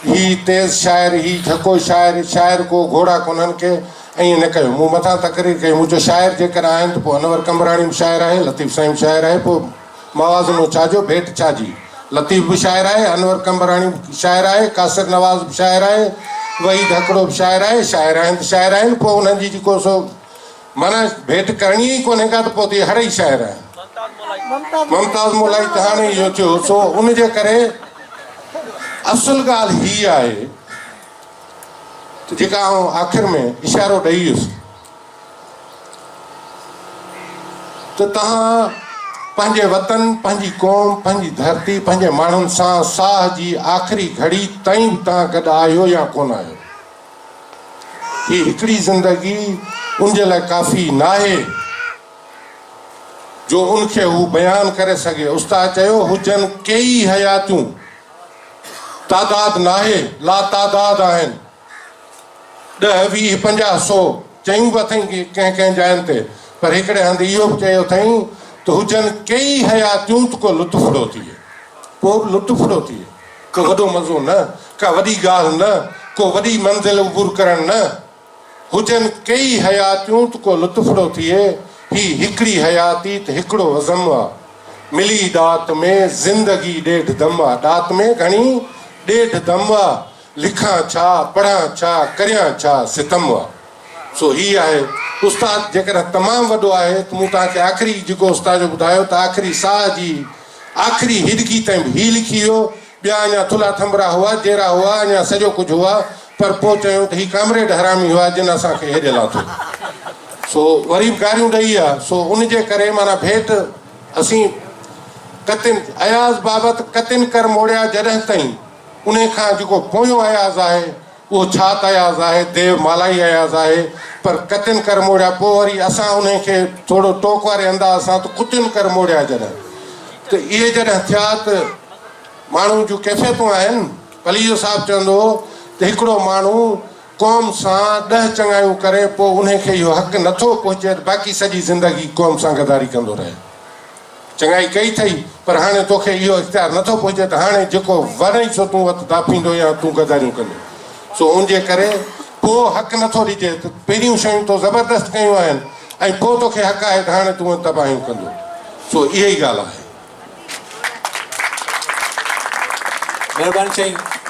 [SPEAKER 1] ही तेज़ शाइर, ही झको शाइर, शाइर को घोड़ा कोन्हनि के, ऐं ईअं न कयो। मूं मथां तकरीर कई, मुंहिंजो शाइर जेकॾहिं आहिनि त पोइ अनवर कमराणी बि शाइर आहे, लतीफ़ साईं बि शाइर आहे, पोइ मवाज़नो छाजो भेट छाजी, लतीफ़ बि शाइर आहे, अनवर कमराणी बि शाइर आहे, कासिर नवाज़ बि शाइर आहे, वहीद हिकिड़ो बि शाइर आहे। शाइर आहिनि त शाइर आहिनि, पोइ उन्हनि जी जेको सो माना भेट करणी ई कोन्हे का त पोइ ते हर ई शाइर आहिनि। मुमताज़ मोलाई त हाणे इहो थियो। सो उन जे करे असुल ॻाल्हि ही आहे त जेका आउं आख़िर में इशारो ॾेई वियुसि त तव्हां पंहिंजे वतन, पंहिंजी क़ौम, पंहिंजी धरती, पंहिंजे माण्हुनि सां साह जी आख़िरी घड़ी ताईं बि तव्हां गॾु आहियो या कोन आहियो। हीअ हिकिड़ी ज़िंदगी उनजे लाइ काफ़ी न आहे जो उनखे हू बयानु करे सघे। उस्ताद चयो हुजनि कई हयातियूं, तादाद न आहे, लातादाद आहिनि, 10, 20, 50, 100 चयूं बि अथई कंहिं कंहिं जायुनि ते, पर हिकिड़े हंधि इहो बि चयो अथई त हुजनि कई हयातियूं त को लुत्फ़ड़ो थिए, पोइ लुत्फ़ड़ो थिए, को वॾो मज़ो न, का वॾी ॻाल्हि न, को वॾी मंज़िल उबूर करणु न, हुजनि कई हयातियूं त को लुत्फ़ड़ो थिए। ही हिकिड़ी हयाती त हिकिड़ो अज़म आहे, मिली दात में ज़िंदगी 1.5 दम आहे। दात में घणी 1.5 दम आहे, लिखां छा, पढ़ां छा, करियां छा, सितम आहे। सो ही आहे उस्ताद जेकॾहिं तमामु वॾो आहे त मूं तव्हांखे आख़िरी जेको उस्ताद जो ॿुधायो त आख़िरी साह जी आख़िरी हिदकी ताईं बि ही लिखी वियो। ॿिया अञा थुला थंबरा हुआ, जेरा हुआ, अञा सॼो कुझु हुआ, पर पोइ चयूं त ही कामरेड हरामी हुआ जिन असांखे हेॾे लाथो। सो वरी बि गारियूं ॾेई आहे। सो उन जे करे माना भेट असीं कतिन अयाज़ बाबति कतिन कर मोड़िया जॾहिं ताईं उन खां जेको पोयों अयाज़ आहे उहो छात अयाज़ आहे, देव मालाई अयाज़ आहे, पर कतिन कर मोड़िया पोइ वरी असां उनखे थोरो टोक वारे अंदाज़ सां त कुतिन कर मोड़िया जॾहिं, त इहे जॾहिं थिया त माण्हू जूं कैफ़ियतूं आहिनि। पलीजो साहिबु चवंदो हो त हिकिड़ो माण्हू क़ौम सां 10 चङायूं करे पोइ उनखे इहो हक़ु नथो पहुचे त बाक़ी सॼी ज़िंदगी क़ौम सां गदारी कंदो रहे। चङाई कई अथई पर हाणे तोखे इहो इख़्तियार नथो पहुचे त हाणे जेको वणे सो तूं वटि दाफ़ींदो या तूं गदारियूं कंदो सो उनजे करे पोइ हक़ु नथो ॾिजे त पहिरियूं शयूं तो ज़बरदस्त कयूं आहिनि ऐं पोइ तोखे हक़ु आहे त हाणे तूं तबाहियूं कंदो सो इहा ई ॻाल्हि आहे।
[SPEAKER 3] महिरबानी साईं